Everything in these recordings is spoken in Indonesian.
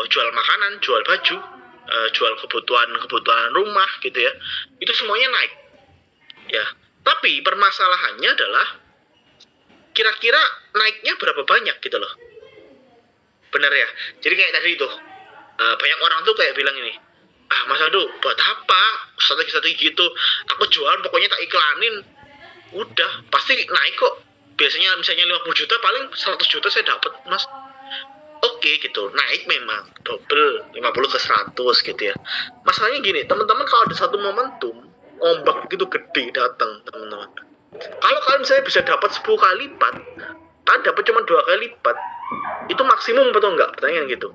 jual makanan, jual baju, jual kebutuhan rumah gitu ya, itu semuanya naik ya. Tapi permasalahannya adalah kira-kira naiknya berapa banyak gitu loh. Bener ya, jadi kayak tadi itu banyak orang tuh kayak bilang ini, Mas Aldo buat apa strategi gitu, aku jualan pokoknya tak iklanin, udah pasti naik kok. Biasanya misalnya 50 juta paling 100 juta saya dapat mas. Oke gitu, naik memang double 50 ke 100 gitu ya. Masalahnya gini teman-teman, kalau ada satu momentum ombak begitu gede datang teman-teman, kalau kalian misalnya bisa dapat 10 kali lipat, kalian dapat cuma 2 kali lipat, itu maksimum atau enggak, pertanyaan gitu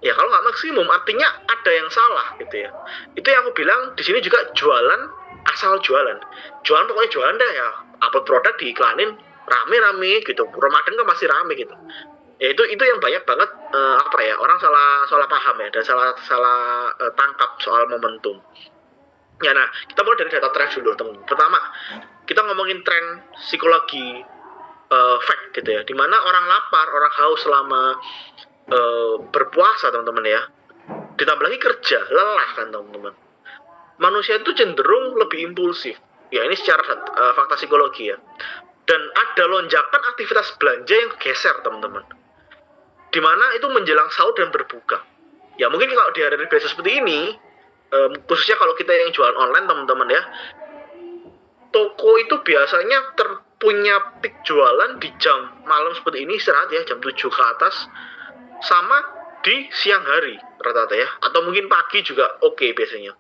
ya. Kalau nggak maksimum artinya ada yang salah gitu ya. Itu yang aku bilang di sini juga, jualan asal jualan pokoknya jualan dah ya, upload produk diiklanin rame-rame gitu. Ramadan kan masih rame gitu ya. Itu yang banyak banget orang salah paham ya, dan salah tangkap soal momentum ya. Nah, kita mulai dari data tren dulu teman. Pertama kita ngomongin tren psikologi fact gitu ya, dimana orang lapar, orang haus selama berpuasa teman-teman ya, ditambah lagi kerja, lelah kan teman-teman, manusia itu cenderung lebih impulsif ya. Ini secara fakta psikologi ya. Dan ada lonjakan aktivitas belanja yang geser teman-teman, dimana itu menjelang sahur dan berbuka ya. Mungkin kalau di hari-hari biasa seperti ini, khususnya kalau kita yang jualan online teman-teman ya, toko itu biasanya punya peak jualan di jam malam seperti ini, istirahat ya, jam 7 ke atas, sama di siang hari rata-rata ya, atau mungkin pagi juga oke biasanya.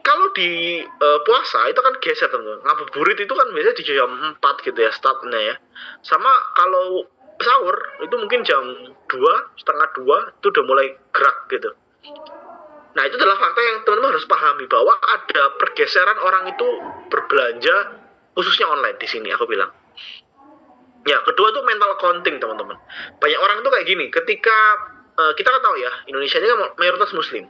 Kalau di puasa itu kan geser teman-teman. Ngabuburit itu kan biasanya di jam 4 gitu ya startnya ya. Sama kalau sahur itu mungkin jam 2, setengah 2 itu udah mulai gerak gitu. Nah, itu adalah fakta yang teman-teman harus pahami, bahwa ada pergeseran orang itu berbelanja khususnya online di sini aku bilang. Ya, kedua tuh mental accounting teman-teman. Banyak orang tuh kayak gini, ketika kita kan tahu ya, Indonesia ini kan mayoritas muslim.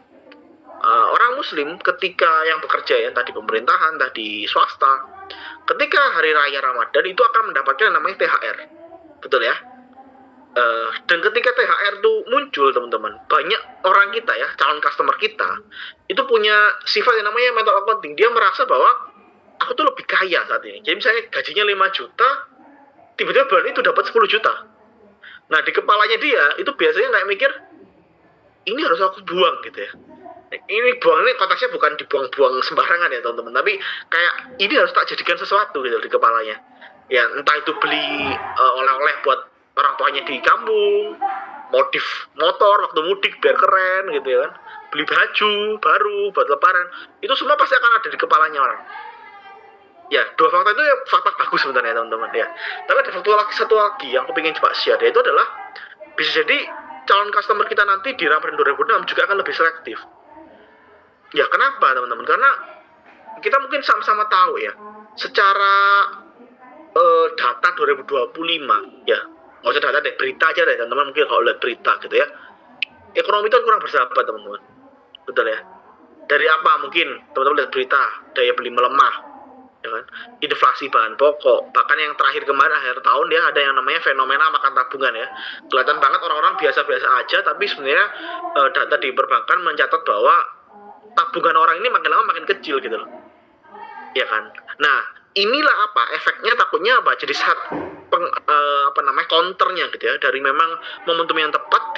Orang muslim ketika yang bekerja ya, tadi pemerintahan, tadi swasta, ketika hari raya Ramadan itu akan mendapatkan yang namanya THR. Betul ya? Dan ketika THR itu muncul teman-teman, banyak orang kita ya, calon customer kita, itu punya sifat yang namanya mental accounting. Dia merasa bahwa aku tuh lebih kaya saat ini. Jadi misalnya gajinya 5 juta, tiba-tiba bulan itu dapat 10 juta. Nah, di kepalanya dia itu biasanya kayak mikir, ini harus aku buang gitu ya. Ini buang, ini konteksnya bukan dibuang-buang sembarangan ya teman-teman, tapi kayak ini harus tak jadikan sesuatu gitu di kepalanya. Ya, entah itu beli oleh-oleh buat orang tuanya di kampung, modif motor waktu mudik biar keren gitu ya kan, beli baju baru buat lebaran, itu semua pasti akan ada di kepalanya orang. Ya, dua fakta itu ya fakta bagus sebenarnya teman-teman ya. Tapi ada satu lagi yang aku pengen coba share, yaitu adalah bisa jadi calon customer kita nanti di Ramadan 2006 juga akan lebih selektif. Ya, kenapa teman-teman? Karena kita mungkin sama-sama tahu ya, secara data 2025 ya, nggak usah data deh, berita aja deh teman-teman. Mungkin kalau lihat berita gitu ya, ekonomi itu kurang bersahabat teman-teman, betul ya. Dari apa? Mungkin teman-teman lihat berita, daya beli melemah ya kan, inflasi bahan pokok, bahkan yang terakhir kemarin akhir tahun ya, ada yang namanya fenomena makan tabungan ya. Kelihatan banget orang-orang biasa-biasa aja, tapi sebenarnya data di perbankan mencatat bahwa tabungan orang ini makin lama makin kecil gitu loh ya kan. Nah, inilah apa efeknya, takutnya apa, jadi saat counternya gitu ya, dari memang momentum yang tepat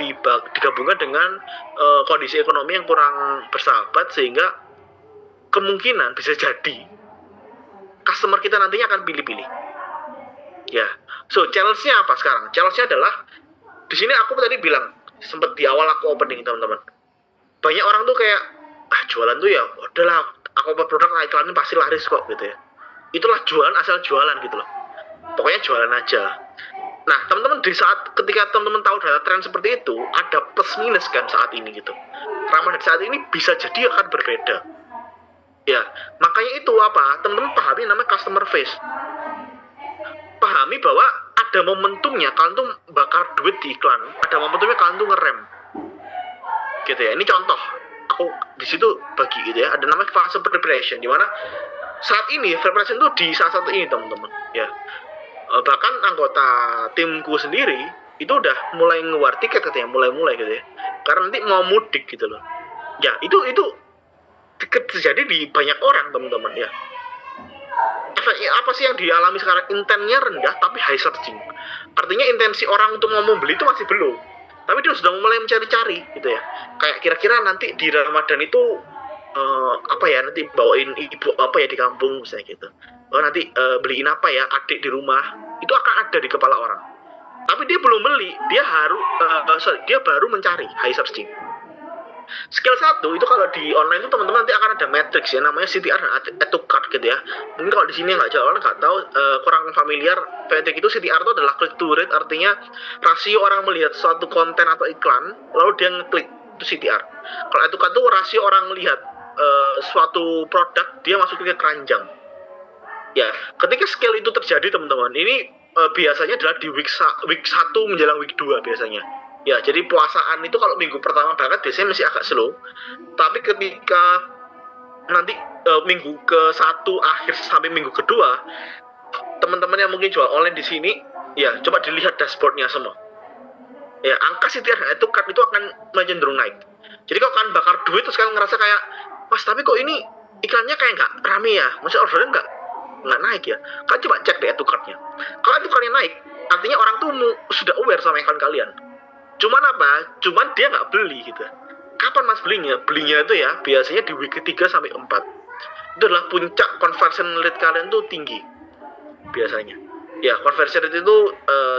digabungkan dengan kondisi ekonomi yang kurang bersahabat, sehingga kemungkinan bisa jadi customer kita nantinya akan pilih-pilih ya. So, challenge-nya apa sekarang? Challenge-nya adalah di sini aku tadi bilang, sempat di awal aku opening teman-teman, banyak orang tuh kayak jualan tuh ya udahlah, aku produk iklanin pasti laris kok gitu ya. Itulah jualan asal jualan gitu loh, pokoknya jualan aja. Nah teman-teman, di saat ketika teman-teman tahu data tren seperti itu, ada plus minus kan saat ini gitu. Ramadan saat ini bisa jadi akan berbeda ya. Makanya itu apa, teman-teman pahami namanya customer face. Pahami bahwa ada momentumnya kalian tuh bakar duit di iklan, ada momentumnya kalian tuh ngerem gitu ya. Ini contoh aku di situ bagi gitu ya, ada namanya fase preparation, di mana saat ini preparation tuh di saat ini teman-teman ya. Bahkan anggota timku sendiri itu udah mulai ngeluar tiket katanya, mulai gitu ya, karena nanti mau mudik gitu loh. Ya itu terjadi di banyak orang teman-teman ya. Efeknya apa sih yang dialami sekarang? Intentnya rendah tapi high searching. Artinya intensi orang untuk mau membeli itu masih belum, tapi dia sudah mulai mencari-cari gitu ya. Kayak kira-kira nanti di Ramadan itu apa ya, nanti bawain ibu apa ya di kampung misalnya gitu. Oh nanti beliin apa ya adik di rumah, itu akan ada di kepala orang. Tapi dia belum beli, dia baru mencari, high searching. Skill 1 itu kalau di online itu teman-teman nanti akan ada matrix ya, namanya CTR dan add to cart gitu ya. Mungkin kalau di sini nggak jauh, nggak tahu, kurang familiar. Matrix itu CTR itu adalah click to rate, artinya rasio orang melihat suatu konten atau iklan lalu dia ngeklik, itu CTR. Kalau add to cart itu rasio orang melihat suatu produk dia masuk ke keranjang. Ya, ketika skill itu terjadi teman-teman, ini biasanya adalah di week 1 menjelang week 2 biasanya. Ya, jadi puasaan itu kalau minggu pertama banget biasanya masih agak slow. Tapi ketika nanti minggu ke-1 akhir sampai minggu kedua, teman-teman yang mungkin jual online di sini, ya coba dilihat dashboardnya semua. Ya, angka CTR itu akan cenderung naik. Jadi kalau kalian bakar duit terus kalian ngerasa kayak, Mas tapi kok ini iklannya kayak nggak rame ya, maksudnya ordernya nggak naik ya, kalian coba cek deh card-nya. Kalau card-nya naik, artinya orang tuh sudah aware sama iklan kalian. Cuman apa? Cuman dia nggak beli gitu. Kapan Mas belinya? Belinya itu ya biasanya di week ke-3 sampai 4. Itu adalah puncak conversion rate kalian tuh tinggi biasanya. Ya, conversion rate itu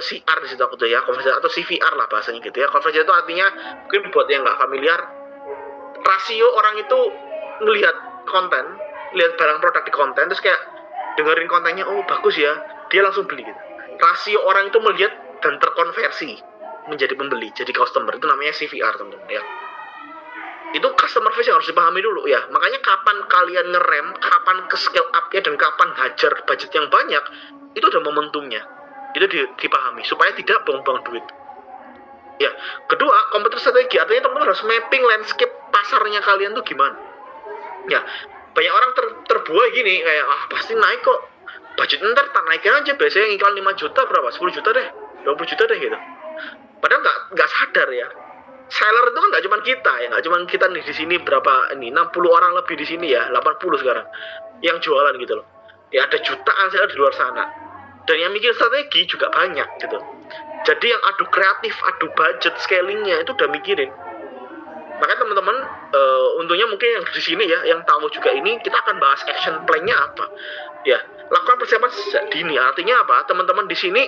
CR di situ aku tuh ya, conversion atau CVR lah bahasanya gitu ya. Conversion itu artinya mungkin buat yang nggak familiar, rasio orang itu melihat konten, lihat barang produk di konten terus kayak dengerin kontennya, oh bagus ya, dia langsung beli gitu. Rasio orang itu melihat dan terkonversi menjadi pembeli, jadi customer, itu namanya CVR teman-teman ya. Itu customer face yang harus dipahami dulu ya. Makanya kapan kalian ngerem, kapan ke scale up ya, dan kapan hajar budget yang banyak, itu udah momentumnya. Itu dipahami supaya tidak buang-buang duit. Ya, kedua, kompetitif strategi, artinya teman-teman harus mapping landscape pasarnya kalian tuh gimana. Ya, banyak orang terbuai gini kayak pasti naik kok, budget ntar tak naikin aja, biasanya iklan 5 juta berapa, 10 juta deh, 20 juta deh gitu. Padahal nggak sadar ya, seller itu kan nggak cuma kita ya, nggak cuma kita nih di sini berapa ini 60 orang lebih di sini ya, 80 sekarang yang jualan gitu loh. Ya ada jutaan seller di luar sana, dan yang mikir strategi juga banyak gitu. Jadi yang adu kreatif, adu budget, scalingnya itu udah mikirin. Makanya teman-teman, untungnya mungkin yang di sini ya, yang tahu juga ini, kita akan bahas action plan-nya apa. Ya, lakukan persiapan sejak dini. Artinya apa? Teman-teman di sini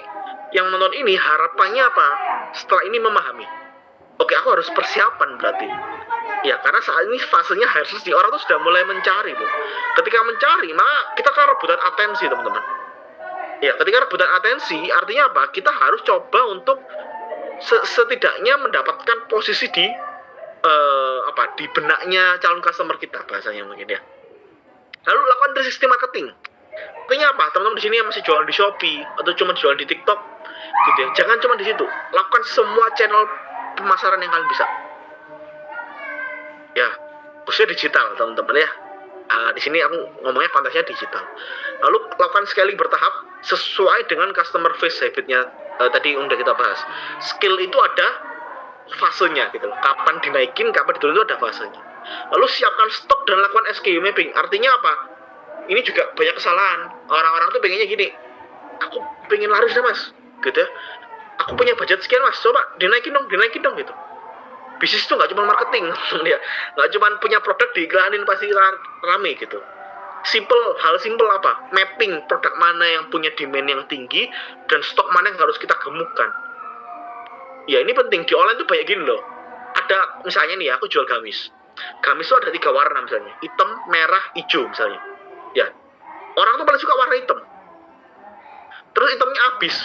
yang nonton ini harapannya apa? Setelah ini memahami, oke aku harus persiapan berarti. Ya karena saat ini fasenya harus di orang tuh sudah mulai mencari tuh. Ketika mencari, maka kita kan rebutan atensi teman-teman. Ya ketika rebutan atensi artinya apa? Kita harus coba untuk setidaknya mendapatkan posisi di di benaknya calon customer kita bahasanya mungkin ya. Lalu lakukan 360 marketing. Artinya apa? Teman-teman di sini yang masih jualan di Shopee atau cuma jualan di TikTok gitu ya. Jangan cuma di situ. Lakukan semua channel pemasaran yang kalian bisa. Ya, khususnya digital, teman-teman ya. Di sini aku ngomongnya konteksnya digital. Lalu lakukan scaling bertahap sesuai dengan customer face habitnya tadi udah kita bahas. Skill itu ada fasenya gitu loh. Kapan dinaikin, kapan diturunin itu ada fasenya. Lalu siapkan stok dan lakukan SKU mapping. Artinya apa? Ini juga banyak kesalahan. Orang-orang tuh pengennya gini, aku pengen laris deh mas, gitu ya. Aku punya budget sekian mas, coba dinaikin dong gitu. Bisnis itu nggak cuma marketing, ya. Nggak cuma punya produk diiklanin pasti rame gitu. Hal simple apa? Mapping produk mana yang punya demand yang tinggi dan stok mana yang harus kita gemukkan. Ya ini penting, di online tuh banyak gini loh. Ada misalnya nih ya, aku jual gamis. Gamis itu ada 3 warna misalnya, hitam, merah, hijau misalnya. Ya, orang tuh paling suka warna hitam. Terus hitamnya habis.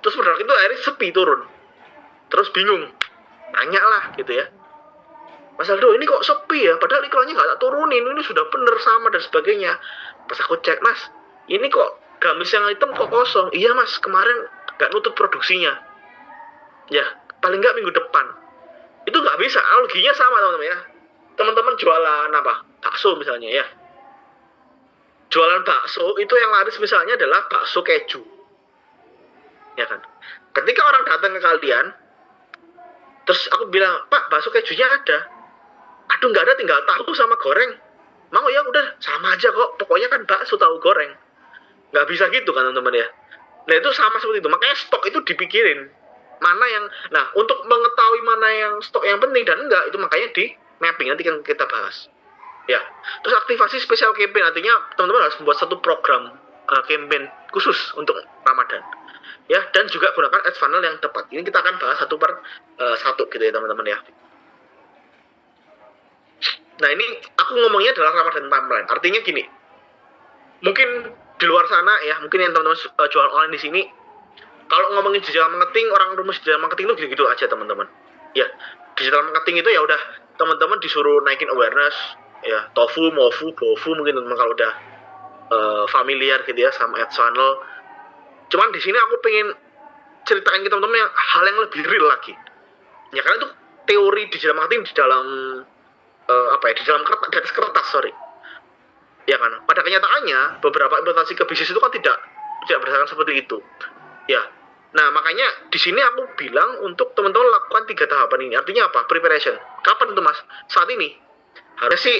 Terus produk itu akhirnya sepi turun. Terus bingung. Nanya lah gitu ya. Mas Aldo ini kok sepi ya? Padahal iklannya nggak tak turunin. Ini sudah bener sama dan sebagainya. Pas aku cek, mas, ini kok gamis yang hitam kok kosong. Iya mas, kemarin nggak nutup produksinya. Ya, paling nggak minggu depan. Itu nggak bisa. Analoginya sama teman-teman ya. Teman-teman jualan apa? Bakso misalnya ya. Jualan bakso itu yang laris misalnya adalah bakso keju. ya kan. Ketika orang datang ke kalian, terus aku bilang, Pak, bakso kejunya ada. Aduh, nggak ada, tinggal tahu sama goreng. Mau ya udah sama aja kok, pokoknya kan bakso tahu goreng. Nggak bisa gitu kan teman-teman ya. Nah itu sama seperti itu, makanya stok itu dipikirin mana yang, nah untuk mengetahui mana yang stok yang penting dan enggak, itu makanya di mapping, nanti kan kita bahas ya. Terus aktivasi spesial campaign, artinya teman-teman harus membuat satu program campaign khusus untuk Ramadan ya, dan juga gunakan ads funnel yang tepat. Ini kita akan bahas satu per satu gitu ya teman-teman ya. Nah ini aku ngomongnya adalah Ramadan timeline, artinya gini, mungkin di luar sana ya, mungkin yang teman-teman jual online di sini, kalau ngomongin digital marketing, orang rumus digital marketing itu gitu-gitu aja teman-teman. Ya, digital marketing itu ya udah teman-teman disuruh naikin awareness, ya tofu, mofu, bofu mungkin teman-teman kalau udah familiar gitu ya sama ads funnel. Cuman di sini aku pengen ceritain ke teman-teman yang hal yang lebih real lagi. Ya karena itu teori digital marketing di dalam di dalam kertas, di atas kertas, sorry. Ya kan, pada kenyataannya beberapa implementasi ke bisnis itu kan tidak berdasarkan seperti itu. Ya, nah makanya di sini aku bilang untuk teman-teman lakukan 3 tahapan ini. Artinya apa? Preparation. Kapan itu mas? Saat ini. Harusnya sih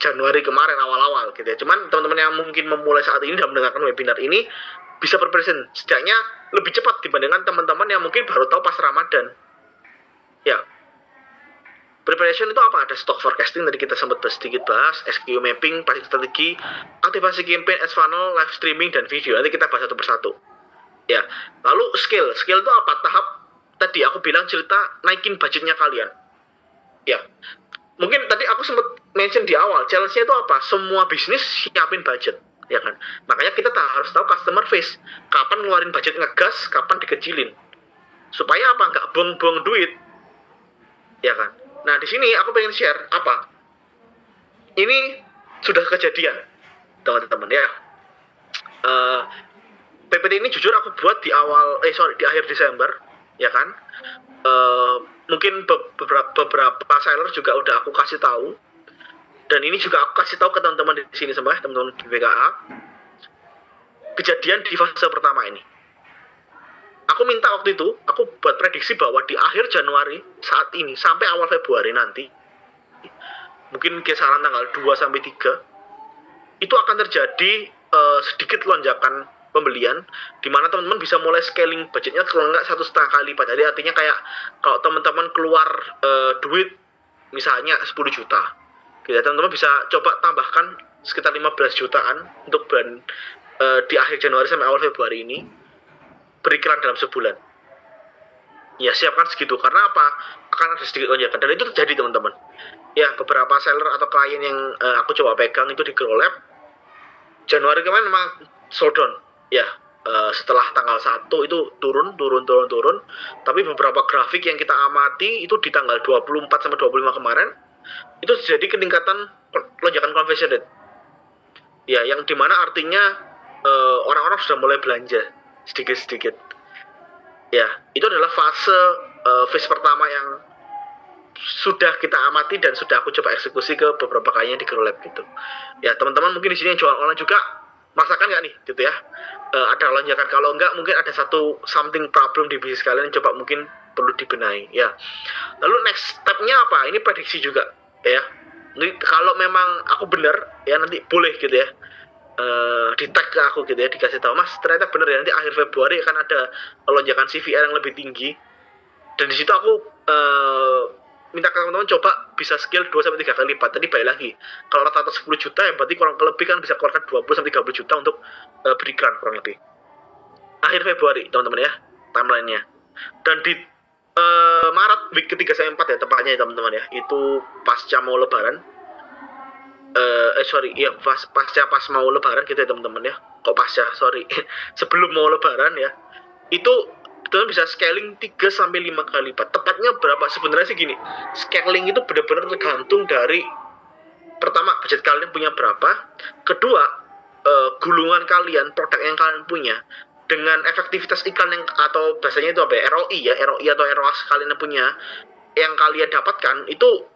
Januari kemarin awal-awal gitu ya. Cuman teman-teman yang mungkin memulai saat ini dan mendengarkan webinar ini bisa preparation setidaknya lebih cepat dibandingkan teman-teman yang mungkin baru tahu pas Ramadan. Ya. Preparation itu apa? Ada stock forecasting, tadi kita sempat sedikit bahas, SKU mapping, pricing strategi, aktivasi campaign, ads funnel, live streaming, dan video. Nanti kita bahas satu persatu. Ya, lalu skill itu apa? Tahap tadi aku bilang cerita naikin budgetnya kalian. Ya, mungkin tadi aku sempat mention di awal, challenge-nya itu apa? Semua bisnis siapin budget, ya kan? Makanya kita harus tahu customer face, kapan ngeluarin budget ngegas, kapan dikecilin, supaya apa? Nggak buang-buang duit, ya kan? Nah di sini aku pengen share apa? Ini sudah kejadian, teman-teman ya. PPT ini jujur aku buat di akhir Desember, ya kan. Mungkin beberapa seller juga udah aku kasih tahu, dan ini juga aku kasih tahu ke teman-teman di sini semua, teman-teman di BKA. Kejadian di fase pertama ini. Aku minta waktu itu, aku buat prediksi bahwa di akhir Januari saat ini sampai awal Februari nanti, mungkin kisaran tanggal 2-3, itu akan terjadi sedikit lonjakan pembelian, di mana teman-teman bisa mulai scaling budgetnya kalau nggak 1,5 kali lipat. Jadi artinya kayak kalau teman-teman keluar duit misalnya 10 juta, gitu, teman-teman bisa coba tambahkan sekitar 15 jutaan untuk bulan di akhir Januari sampai awal Februari ini, beriklan dalam sebulan. Ya siapkan segitu, karena apa? Akan ada sedikit lonjakan, dan itu terjadi teman-teman. Ya beberapa seller atau klien yang aku coba pegang itu di Grow Lab, Januari kemarin memang sold down. Ya setelah tanggal 1 itu turun. Tapi beberapa grafik yang kita amati itu di tanggal 24-25 kemarin, itu terjadi peningkatan lonjakan conversion rate. Ya yang dimana artinya orang-orang sudah mulai belanja sedikit-sedikit. Ya, itu adalah phase pertama yang sudah kita amati dan sudah aku coba eksekusi ke beberapa kalinya di Grow Lab gitu. Ya, teman-teman mungkin di sini yang jual online juga merasakan nggak nih gitu ya? Ada lonjakan, kalau enggak mungkin ada something problem di bisnis kalian, coba mungkin perlu dibenahi ya. Lalu next step-nya apa? Ini prediksi juga ya. Jadi kalau memang aku benar ya, nanti boleh gitu ya. Di tag ke aku gitu ya, dikasih tahu mas ternyata bener ya, nanti akhir Februari akan ada lonjakan CVR yang lebih tinggi, dan di situ aku minta ke teman-teman coba bisa scale 2-3 kali lipat. Tadi balik lagi, kalau rata-rata 10 juta ya berarti kurang lebih kan bisa keluarkan 20-30 juta untuk beriklan kurang lebih akhir Februari teman-teman ya timelinenya. Dan di Maret week ke-3-4 ya tepatnya ya teman-teman ya, itu pasca mau lebaran, pas mau lebaran gitu ya teman-teman ya. Kok pasca, sorry. Sebelum mau lebaran ya. Itu teman bisa scaling 3-5 kali lipat. Tepatnya berapa sebenarnya sih gini. Scaling itu benar-benar tergantung dari pertama budget kalian punya berapa, kedua gulungan kalian, produk yang kalian punya dengan efektivitas iklan yang atau bahasanya itu apa ya, ROI atau ROAS kalian punya, yang kalian dapatkan itu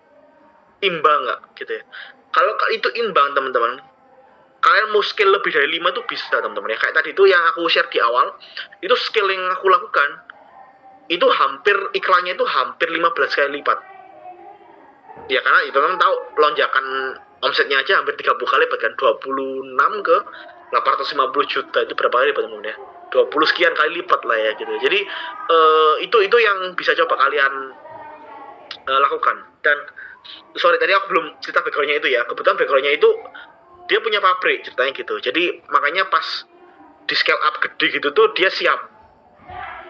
imbang nggak gitu ya. Kalau itu imbang teman-teman, kalian mau skill lebih dari 5 itu bisa teman-teman ya. Kayak tadi itu yang aku share di awal, itu skill yang aku lakukan itu hampir iklannya itu hampir 15 kali lipat. Ya karena itu teman tahu lonjakan omsetnya aja hampir 30 kali bahkan 26 ke 850 juta itu berapa kali teman-teman ya? 20 sekian kali lipat lah ya gitu. Jadi itu yang bisa coba kalian lakukan. Dan sorry tadi aku belum cerita backgroundnya itu ya. Kebetulan backgroundnya itu dia punya pabrik ceritanya gitu. Jadi makanya pas di scale up gede gitu tuh dia siap.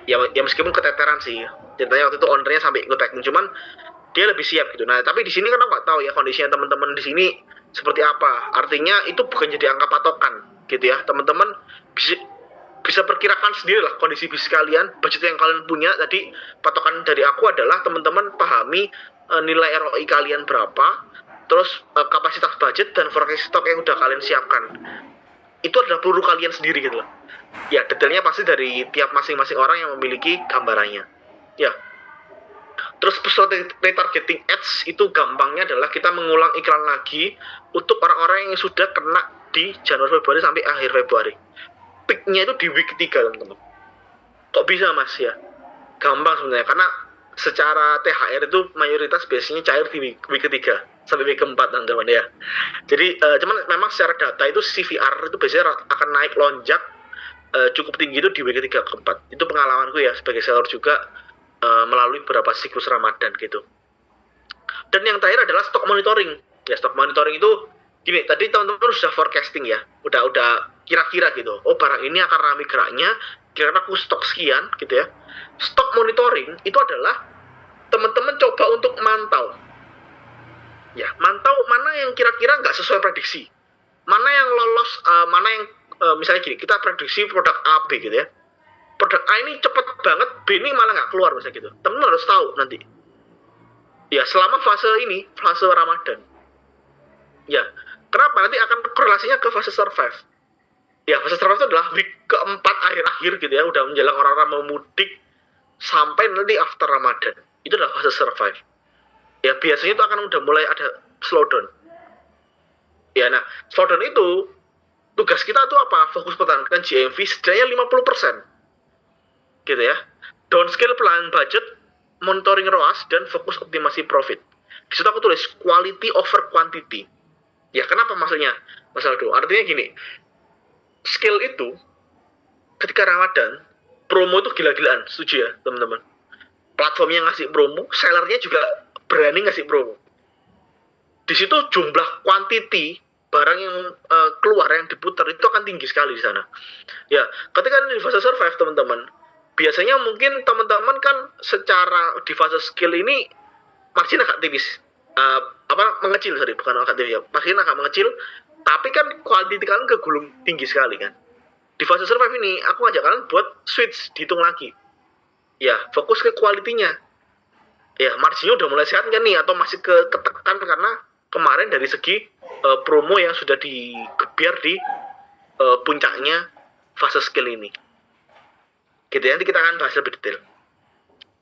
Ya meskipun keteteran sih. Ceritanya waktu itu ownernya sampai ikut packing, cuman dia lebih siap gitu. Nah tapi di sini kan aku nggak tahu ya kondisinya teman-teman di sini seperti apa. Artinya itu bukan jadi angka patokan gitu ya. Teman-teman bisa perkirakan sendiri lah kondisi bisnis kalian, budget yang kalian punya. Tadi patokan dari aku adalah teman-teman pahami nilai ROI kalian berapa, terus kapasitas budget dan forecast stok yang udah kalian siapkan. Itu adalah peluru kalian sendiri gitu loh. Ya detailnya pasti dari tiap masing-masing orang yang memiliki gambarannya. Ya. Terus retargeting ads itu gampangnya adalah kita mengulang iklan lagi untuk orang-orang yang sudah kena di Januari Februari sampai akhir Februari. Peaknya itu di week ketiga teman-teman. Kok bisa mas ya? Gampang sebenarnya karena secara THR itu mayoritas biasanya cair di week ketiga sampai week keempat teman-teman ya. Jadi cuman memang secara data itu CVR itu biasanya akan naik lonjak cukup tinggi itu di week ketiga keempat. Itu pengalamanku ya sebagai seller juga melalui beberapa siklus Ramadan gitu. Dan yang terakhir adalah stock monitoring. Ya stock monitoring itu gini, tadi teman-teman sudah forecasting ya, udah kira-kira gitu. Oh barang ini akan ramai geraknya, kira-kira aku stok sekian gitu ya. Stock monitoring itu adalah teman-teman coba untuk mantau. Ya, mantau mana yang kira-kira nggak sesuai prediksi. Mana yang lolos, mana yang misalnya gini, kita prediksi produk A, B gitu ya. Produk A ini cepet banget, B ini malah nggak keluar misalnya gitu. Teman-teman harus tahu nanti. Ya, selama fase ini, fase Ramadan. Ya, kenapa? Nanti akan korelasinya ke fase survive. Ya, fase survive itu adalah week keempat akhir-akhir gitu ya, udah menjelang orang-orang mau mudik sampai nanti after Ramadan. Itu adalah fase survive. Ya, biasanya itu akan udah mulai ada slowdown. Ya, nah, slowdown itu tugas kita tuh apa? Fokus pertahankan GMV setidaknya 50%. Gitu ya. Downscale pelan budget, monitoring ROAS, dan fokus optimasi profit. Di situ aku tulis quality over quantity. Ya kenapa maksudnya Mas Aldo? Artinya gini, skill itu ketika Ramadan, promo itu gila-gilaan, setuju ya teman-teman? Platformnya ngasih promo, sellernya juga berani ngasih promo. Di situ jumlah quantity barang yang keluar, yang diputar itu akan tinggi sekali di sana. Ya, ketika di fase survive teman-teman, biasanya mungkin teman-teman kan secara di fase skill ini margin agak tipis, mengecil, bukan agak tipis ya, margin agak mengecil, tapi kan quality kalian kegulung tinggi sekali kan. Di fase survive ini aku ngajak kalian buat switch, dihitung lagi. Ya, fokus ke kualitinya. Ya, marginnya udah mulai sehat kan nih, atau masih ketekan karena kemarin dari segi promo yang sudah digebiar di puncaknya fase skill ini. Gitu ya, nanti kita akan bahas lebih detail.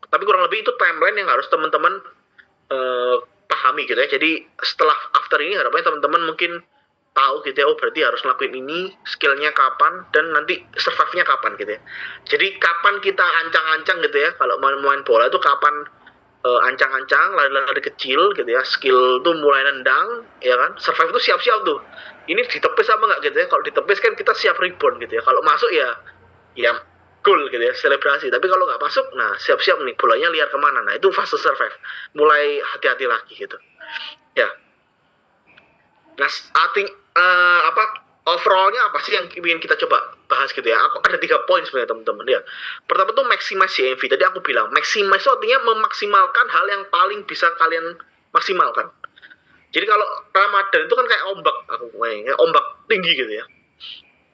Tapi kurang lebih itu timeline yang harus teman-teman pahami gitu ya. Jadi setelah after ini harapannya teman-teman mungkin tahu gitu ya, oh berarti harus ngelakuin ini, skillnya kapan, dan nanti survive-nya kapan gitu ya. Jadi kapan kita ancang-ancang gitu ya, kalau main bola itu kapan ancang-ancang, lari-lari kecil gitu ya, skill tuh mulai nendang, ya kan, survive itu siap-siap tuh. Ini ditepis apa nggak gitu ya, kalau ditepis kan kita siap rebound gitu ya, kalau masuk ya goal gitu ya, selebrasi. Tapi kalau nggak masuk, nah siap-siap nih bolanya liar kemana. Nah itu fase survive, mulai hati-hati lagi gitu ya. Nah overallnya apa sih yang ingin kita coba bahas gitu ya. Aku ada 3 poin sebenarnya teman-teman ya. Pertama tuh maximize GMV. Tadi aku bilang maximize itu artinya memaksimalkan hal yang paling bisa kalian maksimalkan. Jadi kalau Ramadan itu kan kayak ombak tinggi gitu ya.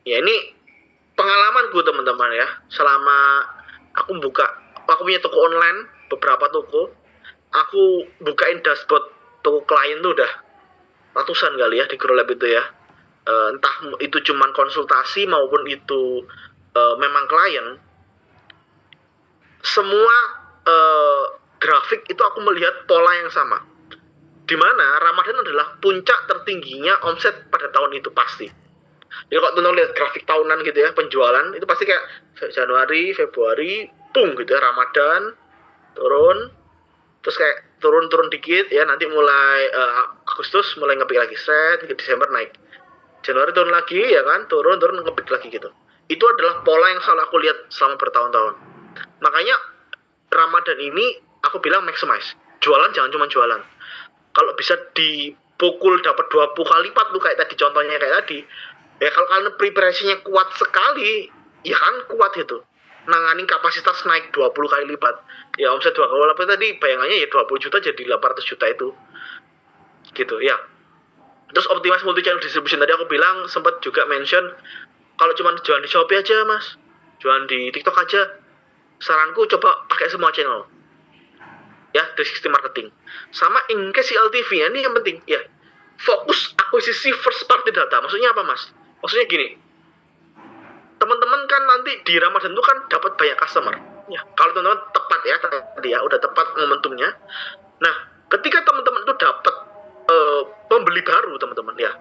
Ya ini pengalaman gue teman-teman ya, selama aku punya toko online, beberapa toko, aku bukain dashboard toko klien tuh udah ratusan kali ya di GrowLab itu ya. Entah itu cuman konsultasi maupun itu memang klien, semua grafik itu aku melihat pola yang sama, dimana Ramadan adalah puncak tertingginya omset pada tahun itu pasti. Jadi kalau teman-teman lihat grafik tahunan gitu ya, penjualan itu pasti kayak Januari, Februari, pung gitu ya, Ramadan turun, terus kayak turun dikit ya, nanti mulai Agustus mulai ngepick lagi, set, Desember naik, Januari turun lagi ya kan, turun ngepick lagi gitu. Itu adalah pola yang selalu aku lihat selama bertahun-tahun. Makanya Ramadan ini aku bilang maximize, jualan jangan cuma jualan, kalau bisa dipukul dapat 20 kali lipat tuh kayak tadi contohnya kayak tadi ya, kalau kalian preparasinya kuat sekali ya kan, kuat gitu nanganin kapasitas naik 20 kali lipat ya, omset 2 kali lipat tadi bayangannya ya 20 juta jadi 800 juta itu gitu ya. Terus optimize multi channel distribution, tadi aku bilang sempat juga mention kalau cuma jualan di Shopee aja mas, jualan di TikTok aja, saranku coba pakai semua channel ya, 360 marketing sama engage LTV. Ini yang penting ya, fokus akuisisi first party data. Maksudnya apa mas? Maksudnya gini, teman-teman kan nanti di Ramadan itu kan dapat banyak customer ya, kalau teman-teman tepat ya tadi ya, udah tepat momentumnya. Nah ketika teman-teman itu dapat pembeli baru teman-teman ya,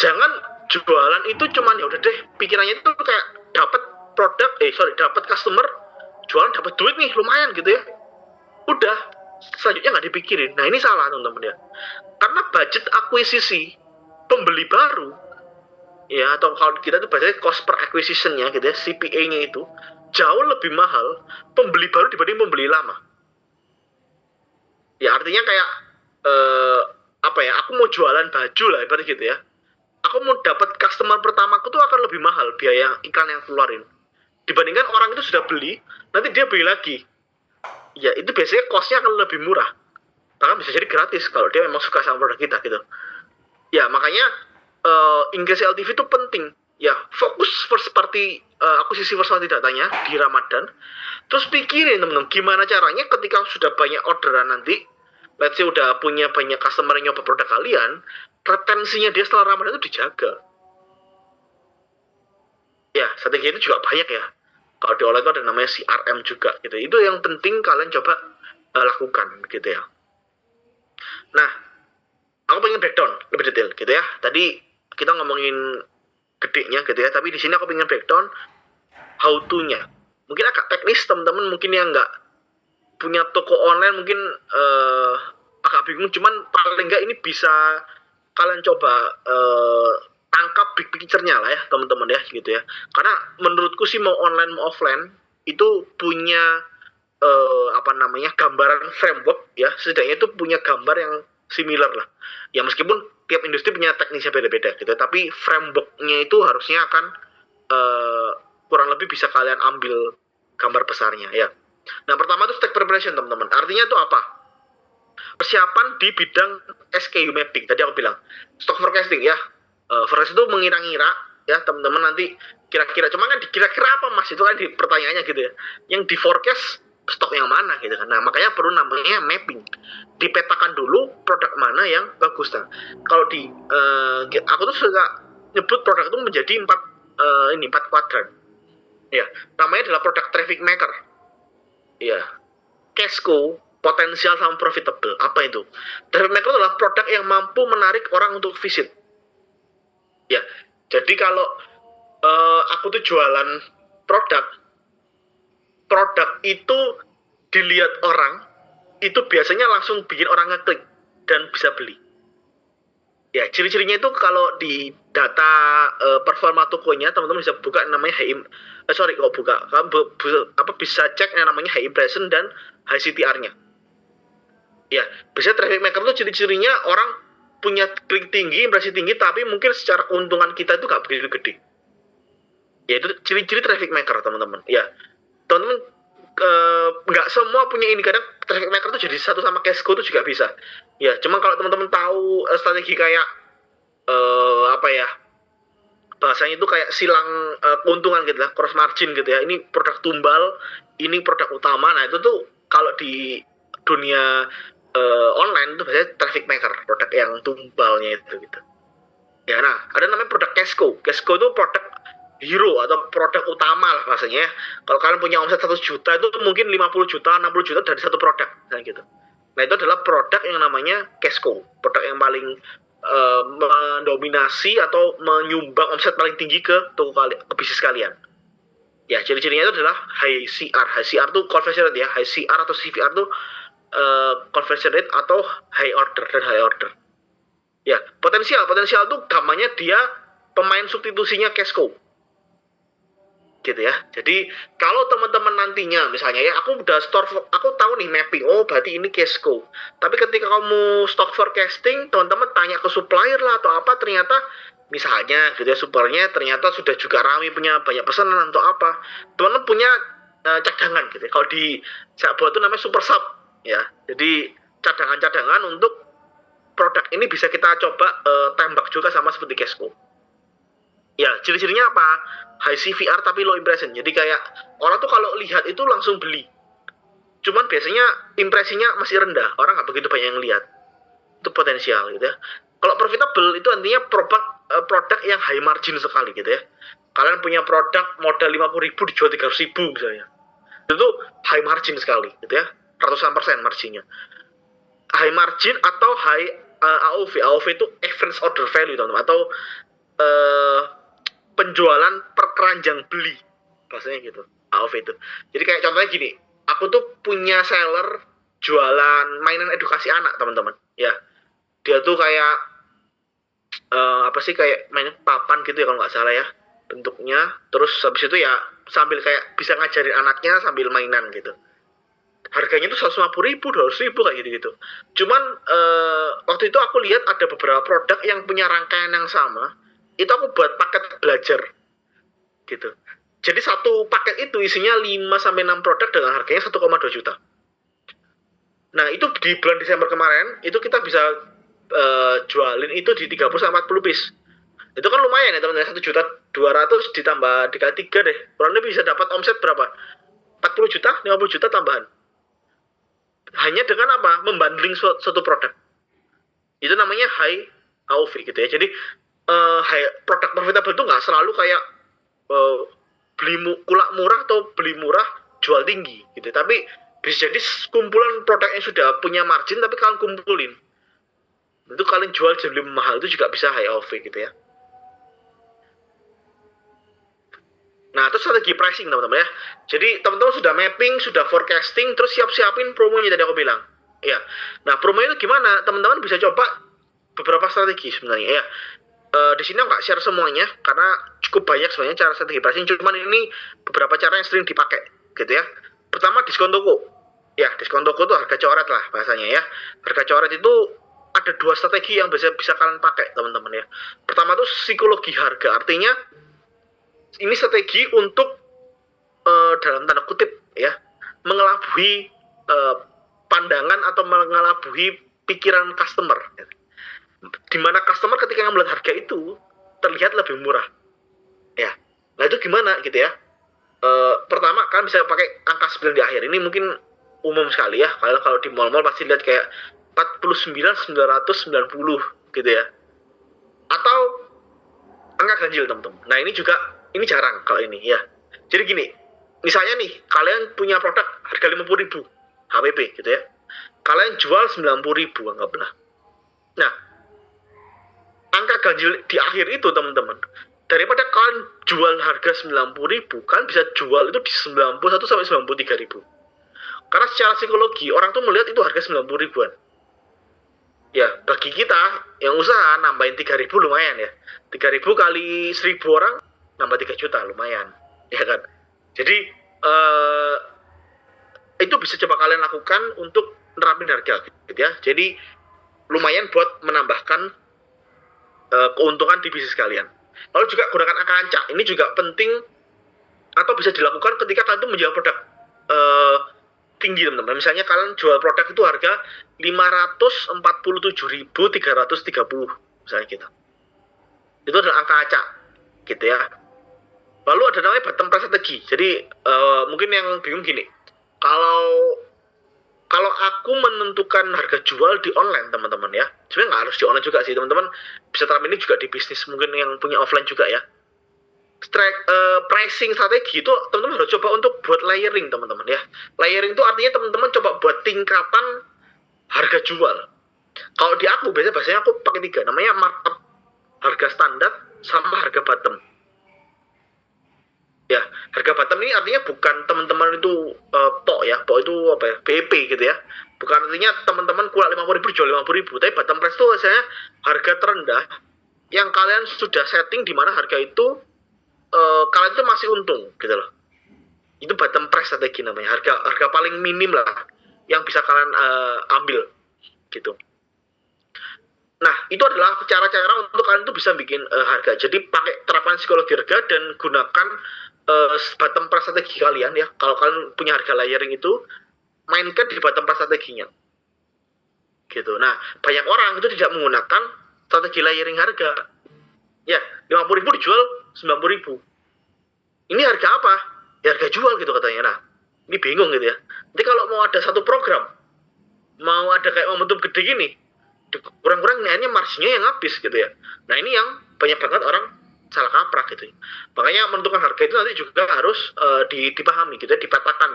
jangan jualan itu cuman ya udah deh, pikirannya itu kayak dapat produk dapat customer, jualan dapat duit nih lumayan gitu ya, udah selanjutnya nggak dipikirin. Nah ini salah teman-teman ya, karena budget akuisisi pembeli baru ya, atau kalau kita tuh bahasanya cost per acquisition-nya gitu ya, CPA-nya itu jauh lebih mahal pembeli baru dibanding pembeli lama ya. Artinya kayak apa ya, aku mau jualan baju lah ibarat gitu ya, aku mau dapat customer pertamaku tuh akan lebih mahal biaya iklan yang keluarin dibandingkan orang itu sudah beli, nanti dia beli lagi ya, itu biasanya cost-nya akan lebih murah, bahkan bisa jadi gratis kalau dia memang suka sama produk kita gitu ya. Makanya engage LTV itu penting ya, fokus first party akuisisi first party datanya di Ramadan, terus pikirin temen-temen gimana caranya ketika sudah banyak orderan nanti, let's say udah punya banyak customer yang nyoba produk kalian, retensinya dia setelah Ramadan itu dijaga ya. Strategi itu juga banyak ya, kalau di online itu ada namanya CRM juga gitu, itu yang penting kalian coba lakukan gitu ya. Nah aku pengen breakdown lebih detail gitu ya, tadi kita ngomongin gedenya gitu ya, tapi di sini aku pengen breakdown how to-nya. Mungkin agak teknis teman-teman mungkin yang nggak punya toko online mungkin agak bingung, cuman paling nggak ini bisa kalian coba tangkap big picture-nya lah ya teman-teman ya gitu ya. Karena menurutku sih mau online mau offline itu punya gambaran framework ya, setidaknya itu punya gambar yang similar lah ya, meskipun tiap industri punya teknisnya beda-beda gitu, tapi frameworknya itu harusnya akan kurang lebih bisa kalian ambil gambar besarnya ya. Nah pertama itu stock preparation teman-teman, artinya itu apa? Persiapan di bidang SKU mapping. Tadi aku bilang stock forecasting ya, forecast itu mengira-ngira ya teman-teman, nanti kira-kira, cuma kan kira-kira apa mas, itu kan di pertanyaannya gitu ya, yang di forecast stok yang mana gitu kan. Nah makanya perlu namanya mapping, dipetakan dulu produk mana yang bagus. Nah kalau di aku tuh suka nyebut produk itu menjadi empat kuadran ya, namanya adalah produk traffic maker ya, cash cow, potensial sama profitable. Apa itu? Traffic maker adalah produk yang mampu menarik orang untuk visit ya. Jadi kalau aku tuh jualan produk itu dilihat orang, itu biasanya langsung bikin orang ngeklik dan bisa beli ya. Ciri-cirinya itu kalau di data performa tokonya teman-teman bisa buka namanya bisa cek yang namanya high impression dan high CTR-nya ya. Biasanya traffic maker itu ciri-cirinya orang punya klik tinggi, impresi tinggi, tapi mungkin secara keuntungan kita itu gak begitu gede ya. Itu ciri-ciri traffic maker teman-teman ya. Teman-teman nggak semua punya ini, kadang traffic maker itu jadi satu sama cash cow itu juga bisa ya. Cuma kalau teman-teman tahu strategi kayak bahasanya itu kayak silang keuntungan gitu ya, cross margin gitu ya, ini produk tumbal, ini produk utama. Nah itu tuh kalau di dunia online itu biasanya traffic maker, produk yang tumbalnya itu gitu ya. Nah ada namanya produk cash cow itu produk hero atau produk utama lah bahasanya ya. Kalau kalian punya omset 100 juta itu mungkin 50 juta, 60 juta dari satu produk gitu. Nah itu adalah produk yang namanya cash cow, produk yang paling mendominasi atau menyumbang omset paling tinggi ke bisnis kalian. Ya, ciri-cirinya itu adalah high CR. High CR itu conversion rate ya. High CR atau CVR itu conversion rate atau high order dan high order. Ya, potensial itu gampangnya dia pemain substitusinya Cashco. Gitu ya. Jadi kalau teman-teman nantinya misalnya ya aku udah store, aku tahu nih mapping, oh berarti ini Cashco. Tapi ketika kamu stock forecasting, teman-teman tanya ke supplier lah atau apa, ternyata misalnya gitu ya, suppliernya ternyata sudah juga ramai punya banyak pesanan atau apa, teman-teman punya cadangan gitu ya. Kalau di Sakbo itu namanya super sub ya. Jadi cadangan-cadangan untuk produk ini bisa kita coba tembak juga sama seperti Cashco. Ya, ciri-cirinya apa? High CVR tapi low impression. Jadi kayak orang tuh kalau lihat itu langsung beli. Cuman biasanya impresinya masih rendah. Orang nggak begitu banyak yang lihat. Itu potensial gitu ya. Kalau profitable itu artinya produk yang high margin sekali gitu ya. Kalian punya produk modal 50.000 dijual 300.000 misalnya. Itu high margin sekali gitu ya. Ratusan persen marginnya. High margin atau high AOV. AOV itu average order value teman-teman, atau penjualan per keranjang beli, bahasanya gitu, AOV itu. Jadi kayak contohnya gini, aku tuh punya seller jualan mainan edukasi anak teman-teman ya. Dia tuh kayak apa sih, kayak mainan papan gitu ya kalau nggak salah ya bentuknya. Terus habis itu ya sambil kayak bisa ngajarin anaknya sambil mainan gitu. Harganya tuh 150.000, 200.000 kayak gitu-gitu. Cuman waktu itu aku lihat ada beberapa produk yang punya rangkaian yang sama. Itu aku buat paket belajar gitu. Jadi satu paket itu isinya 5-6 produk dengan harganya 1,2 juta. Nah itu di bulan Desember kemarin itu kita bisa jualin itu di 30-40 piece. Itu kan lumayan ya teman-teman, 1.200.000 ditambah dikali 3 deh, kurang lebih bisa dapat omset berapa? 40 juta, 50 juta tambahan. Hanya dengan apa? Membundling suatu produk. Itu namanya high AOV gitu ya. Jadi produk profitable itu nggak selalu kayak beli kulak murah atau beli murah jual tinggi gitu, tapi bisa jadi kumpulan produk yang sudah punya margin tapi kalian kumpulin itu, kalian jual jadi lebih mahal, itu juga bisa high AOV gitu ya. Nah, terus strategi pricing teman-teman ya. Jadi teman-teman sudah mapping, sudah forecasting, terus siap-siapin promonya tadi aku bilang. Ya. Nah, promonya itu gimana? Teman-teman bisa coba beberapa strategi sebenarnya ya. Di sini aku nggak share semuanya karena cukup banyak sebenarnya cara strategi pricing. Cuman ini beberapa cara yang sering dipakai gitu ya. Pertama, diskon toko. Ya, diskon toko itu harga coret lah bahasanya ya. Harga coret itu ada 2 strategi yang bisa kalian pakai teman-teman ya. Pertama tuh psikologi harga. Artinya ini strategi untuk dalam tanda kutip ya, mengelabui pandangan atau mengelabui pikiran customer. Dimana customer ketika melihat harga itu terlihat lebih murah ya. Nah itu gimana gitu ya. Pertama kalian bisa pakai angka 9 di akhir. Ini mungkin umum sekali ya, kalian kalau di mall-mall pasti lihat kayak 49.990 gitu ya, atau angka ganjil teman-teman. Nah ini juga, ini jarang kalau ini ya. Jadi gini, misalnya nih kalian punya produk harga 50.000 HPP gitu ya, kalian jual 90.000 anggaplah. Nah angka ganjil di akhir itu teman-teman, daripada kalian jual harga 90.000, kalian bisa jual itu di 91-93.000. Karena secara psikologi orang tuh melihat itu harga 90 ribuan. Ya bagi kita yang usaha nambahin 3.000 lumayan ya. 3.000 kali 1.000 orang nambah 3 juta lumayan ya kan. Jadi itu bisa coba kalian lakukan untuk nerapin harga gitu ya. Jadi lumayan buat menambahkan keuntungan di bisnis kalian. Lalu juga gunakan angka ancak. Ini juga penting atau bisa dilakukan ketika kalian tuh menjual produk tinggi teman-teman. Misalnya kalian jual produk itu harga 547.330 misalnya gitu. Itu adalah angka acak gitu ya. Lalu ada namanya bottom price strategi. Jadi mungkin yang bingung gini, kalau aku menentukan harga jual di online teman-teman ya, sebenarnya nggak harus di online juga sih teman-teman, bisa terapin ini juga di bisnis mungkin yang punya offline juga ya. Pricing strategi itu teman-teman harus coba untuk buat layering teman-teman ya. Layering itu artinya teman-teman coba buat tingkatan harga jual. Kalau di aku biasanya aku pakai 3, namanya markup, harga standar sama harga bottom. Ya, harga bottom ini artinya bukan teman-teman itu PO ya, PO itu apa ya, BP gitu ya. Bukan artinya teman-teman kurang 50.000 jual 50.000, tapi bottom price itu biasanya harga terendah yang kalian sudah setting di mana harga itu kalian itu masih untung gitu loh. Itu bottom price strategi namanya, harga paling minim lah yang bisa kalian ambil gitu. Nah, itu adalah cara-cara untuk kalian tuh bisa bikin harga. Jadi pakai terapan psikologi harga dan gunakan bottom price strategi kalian ya. Kalau kalian punya harga layering itu, mainkan di bottom price strateginya. Gitu. Nah, banyak orang itu tidak menggunakan strategi layering harga. Ya, 50.000 dijual 90.000. Ini harga apa? Ya, harga jual gitu katanya. Nah, ini bingung gitu ya. Nanti kalau mau ada satu program, mau ada kayak momentum gede gini, kurang-kurang akhirnya marginnya yang habis gitu ya. Nah, ini yang banyak banget orang salah kaprah gitu. Makanya menentukan harga itu nanti juga harus dipahami gitu ya, dipetakan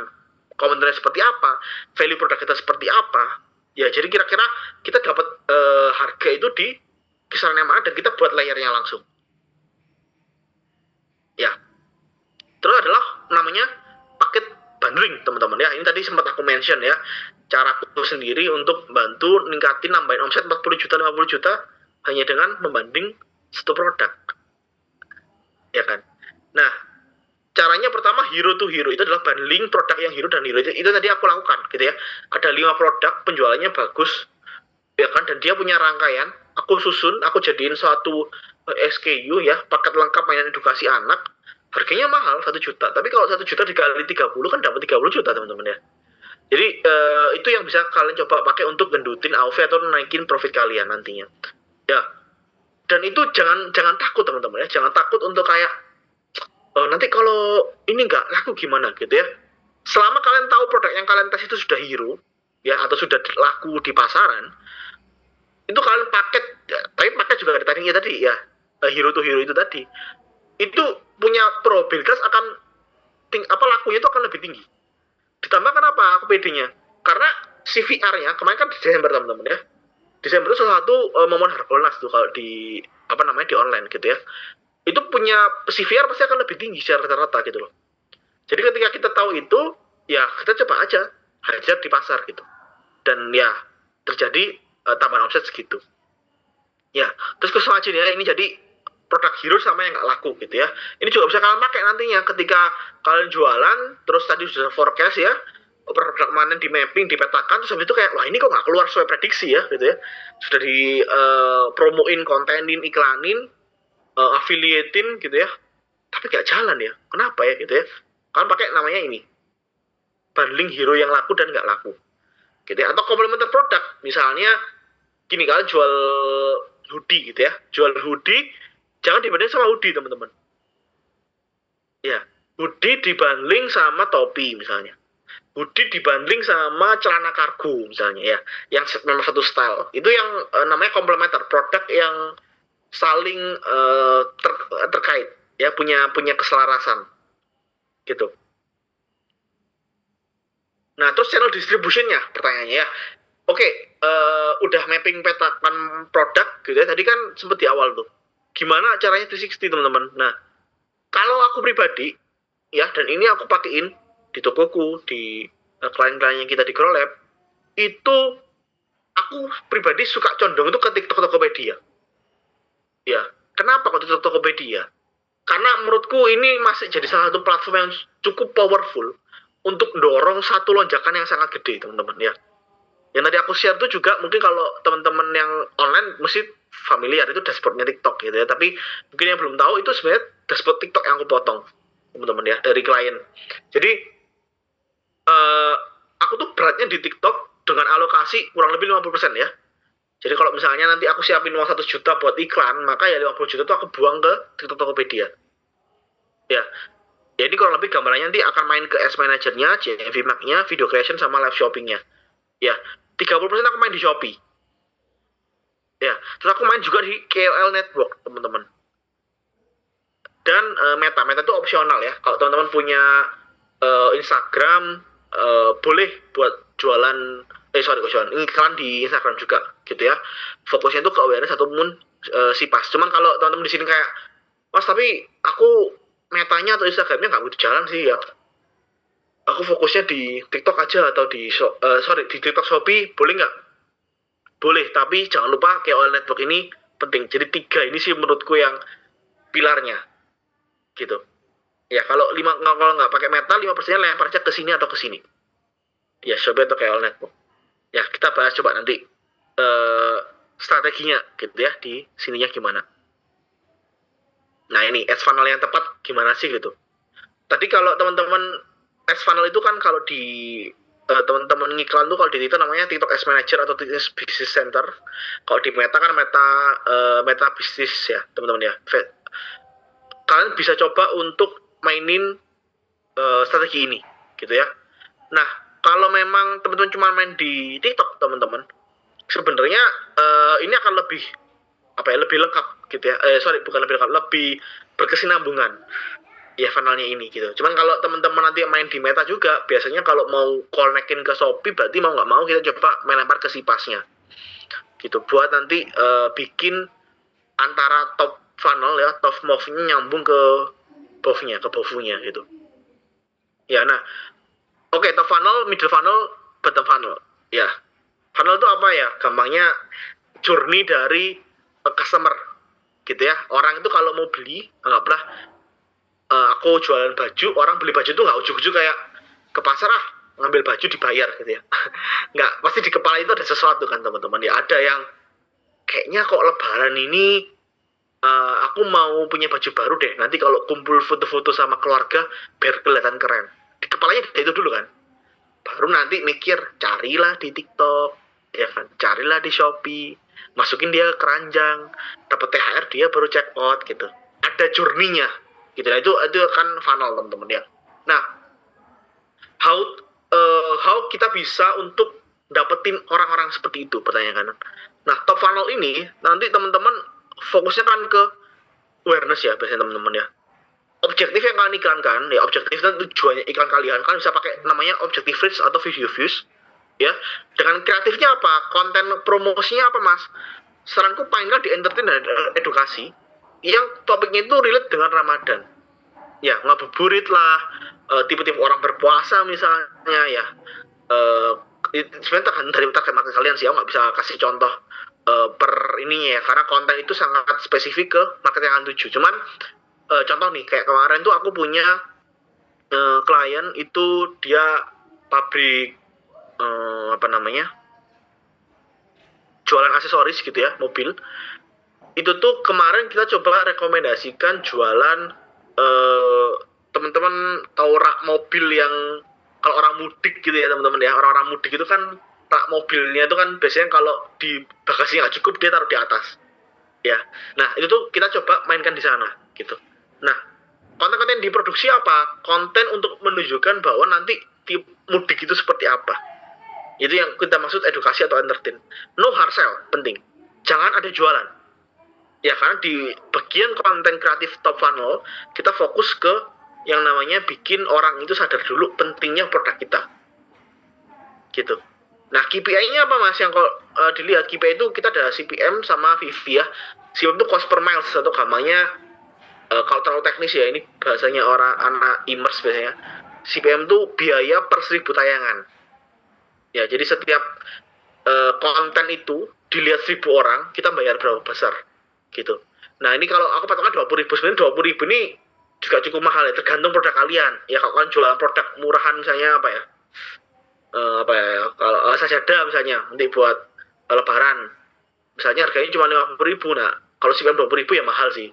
komentarnya seperti apa, value produk kita seperti apa. Ya, jadi kira-kira kita dapat harga itu di kisaran yang mana dan kita buat layernya langsung. Ya. Terus adalah namanya paket bundling, teman-teman ya. Ini tadi sempat aku mention ya. Cara aku sendiri untuk bantu ningkatin nambahin omset 40 juta 50 juta hanya dengan membanding satu produk. Ya kan? Nah, caranya pertama hero to hero itu adalah bundling produk yang hero dan hero itu tadi aku lakukan gitu ya. Ada 5 produk penjualannya bagus ya kan, dan dia punya rangkaian, aku susun, aku jadiin suatu SKU ya, paket lengkap mainan edukasi anak. Harganya mahal 1 juta, tapi kalau 1 juta dikali 30 kan dapat 30 juta teman-teman ya. Jadi itu yang bisa kalian coba pakai untuk gendutin AOV atau naikin profit kalian nantinya. Ya. Dan itu jangan takut teman-teman ya, jangan takut untuk kayak nanti kalau ini nggak laku gimana gitu ya. Selama kalian tahu produk yang kalian tes itu sudah hero ya atau sudah laku di pasaran, itu kalian paket ya, tapi paket juga ada tadi ya, hero to hero itu tadi. Itu punya probabilitas akan lakunya itu akan lebih tinggi. Ditambah kenapa aku PD-nya? Karena CVR-nya kemarin kan di Desember teman-teman ya. Desember itu salah satu momen Harbolnas tuh kalau di di online gitu ya. Itu punya CVR pasti akan lebih tinggi secara rata-rata gitu loh. Jadi ketika kita tahu itu, ya kita coba aja hajar di pasar gitu. Dan ya terjadi tambahan omset segitu. Ya, terus kesengaja ya ini jadi produk hero sama yang nggak laku gitu ya. Ini juga bisa kalian pakai nantinya ketika kalian jualan, terus tadi sudah forecast ya, produk mana di mapping, dipetakan, terus habis itu kayak, wah ini kok nggak keluar sesuai prediksi ya gitu ya. Sudah di promoin, kontenin, iklanin, affiliatein gitu ya, tapi nggak jalan ya. Kenapa ya gitu ya? Kalian pakai namanya ini, bundling hero yang laku dan nggak laku. Gitu ya. Atau komplementer produk, misalnya gini, kalian jual hoodie gitu ya, jual hoodie, jangan dibanding sama hoodie teman-teman. Ya, hoodie dibanding sama topi misalnya. Hoodie dibanding sama celana kargo misalnya ya, yang memang satu style. Itu yang namanya komplementer, produk yang saling terkait ya, punya keselarasan gitu. Nah, terus channel distributionnya pertanyaannya ya. Oke, udah mapping petakan produk gitu ya. Tadi kan sempat di awal tuh. Gimana caranya 360 teman-teman? Nah, kalau aku pribadi ya, dan ini aku pakein di tokoku, di klien-klien yang kita di Grow Lab, itu aku pribadi suka condong itu ke TikTok Tokopedia. Ya, kenapa kok TikTok Tokopedia? Karena menurutku ini masih jadi salah satu platform yang cukup powerful untuk dorong satu lonjakan yang sangat gede, teman-teman ya. Yang tadi aku share tuh juga mungkin kalau teman-teman yang online mesti familiar, itu dashboardnya TikTok gitu ya. Tapi mungkin yang belum tahu itu sebenarnya dashboard TikTok yang aku potong, teman-teman ya, dari klien. Jadi aku tuh beratnya di TikTok dengan alokasi kurang lebih 50% ya. Jadi kalau misalnya nanti aku siapin uang 1 juta buat iklan, maka ya 50 juta itu aku buang ke TikTok Tokopedia. Ya. Ya ini kurang lebih gambarannya nanti akan main ke Ads Manager-nya, JV Mag-nya, video creation sama live shopping-nya. Ya, 30% aku main di Shopee. Ya, terus aku main juga di KOL Network, teman-teman. Dan Meta itu opsional ya. Kalau teman-teman punya Instagram, boleh buat jualan Sorry, kok jualan, iklan di Instagram juga gitu ya. Fokusnya tuh ke awareness ataupun sipas. Cuman kalau teman-teman di sini kayak, mas tapi aku metanya atau Instagramnya nggak begitu jalan sih ya, aku fokusnya di TikTok aja atau di TikTok Shopee, boleh nggak? Boleh, tapi jangan lupa KOL network ini penting. Jadi 3 ini sih menurutku yang pilarnya gitu. Ya kalau nggak pakai meta, 5% lempar aja ke sini atau ke sini. Ya Shopee atau KOL network. Ya kita bahas coba nanti strateginya gitu ya, di sininya gimana. Nah ini ads funnel yang tepat gimana sih gitu. Tadi kalau teman-teman ads funnel itu kan kalau di teman-teman ngiklan tuh kalau di Twitter namanya TikTok Ads Manager atau TikTok Business Center. Kalau di Meta kan Meta Business ya teman-teman ya. Kalian bisa coba untuk mainin strategi ini gitu ya. Nah kalau memang teman-teman cuma main di TikTok teman-teman, sebenarnya ini akan lebih lebih lengkap gitu ya. Bukan lebih lengkap, lebih berkesinambungan ya funnelnya ini gitu. Cuman kalau teman-teman nanti main di Meta juga, biasanya kalau mau connectin ke Shopee, berarti mau nggak mau kita coba melempar ke sipasnya gitu, buat nanti bikin antara top funnel ya, top move-nya nyambung ke bottom-nya gitu ya. Nah top funnel, middle funnel, bottom funnel ya. Funnel itu apa ya, gampangnya journey dari customer gitu ya. Orang itu kalau mau beli, anggaplah aku jualan baju, orang beli baju tuh nggak ujuk-ujuk kayak ke pasar ngambil baju dibayar gitu ya. Nggak, pasti di kepala itu ada sesuatu kan teman-teman ya. Ada yang kayaknya kok lebaran ini aku mau punya baju baru deh, nanti kalau kumpul foto-foto sama keluarga biar kelihatan keren. Di kepalanya itu dulu kan, baru nanti mikir carilah di TikTok ya kan, carilah di Shopee, masukin dia ke keranjang, dapat THR dia baru check out gitu. Ada journey-nya gitu. Nah, itu kan funnel teman-teman ya. Nah how kita bisa untuk dapetin orang-orang seperti itu, pertanyaan kan. Nah top funnel ini nanti teman-teman fokusnya kan ke awareness ya biasanya teman-teman ya. Objektif yang kalian iklankan ya, objektif dan tujuannya iklan kalian kan bisa pakai namanya objective reach atau video views ya. Dengan kreatifnya apa, konten promosinya apa mas, saranku paling nggak di entertain dan edukasi yang topiknya itu relate dengan Ramadan ya. Ngabuburit lah, tipe-tipe orang berpuasa misalnya ya. Sebenarnya tergantung dari target market kalian sih, aku nggak bisa kasih contoh per ininya ya, karena konten itu sangat spesifik ke market yang akan tuju. Cuman contoh nih, kayak kemarin tuh aku punya klien itu dia pabrik jualan aksesoris gitu ya, mobil. Itu tuh kemarin kita coba rekomendasikan jualan teman-teman tahu rak mobil yang kalau orang mudik gitu ya teman-teman ya. Orang-orang mudik itu kan rak mobilnya itu kan biasanya kalau di bagasinya nggak cukup dia taruh di atas ya. Nah itu tuh kita coba mainkan di sana gitu. Nah konten-konten diproduksi apa, konten untuk menunjukkan bahwa nanti di mudik itu seperti apa. Itu yang kita maksud edukasi atau entertain. No hard sell, penting, jangan ada jualan ya, karena di bagian konten kreatif top funnel kita fokus ke yang namanya bikin orang itu sadar dulu pentingnya produk kita gitu. Nah KPI-nya apa mas, yang kalau dilihat KPI itu kita ada CPM sama VV ya. CPM itu cost per miles atau gampangnya kalau terlalu teknis ya, ini bahasanya orang anak e-commerce biasanya, CPM itu biaya per 1000 tayangan ya. Jadi setiap konten itu dilihat 1000 orang, kita bayar berapa besar gitu. Nah ini kalau aku patokan 20.000, sebenarnya 20.000 ini juga cukup mahal ya, tergantung produk kalian ya. Kalau kalian jualan produk murahan misalnya kalau sajadah misalnya nanti buat lebaran misalnya harganya cuma 50.000, nah kalau CPM 20.000 ya mahal sih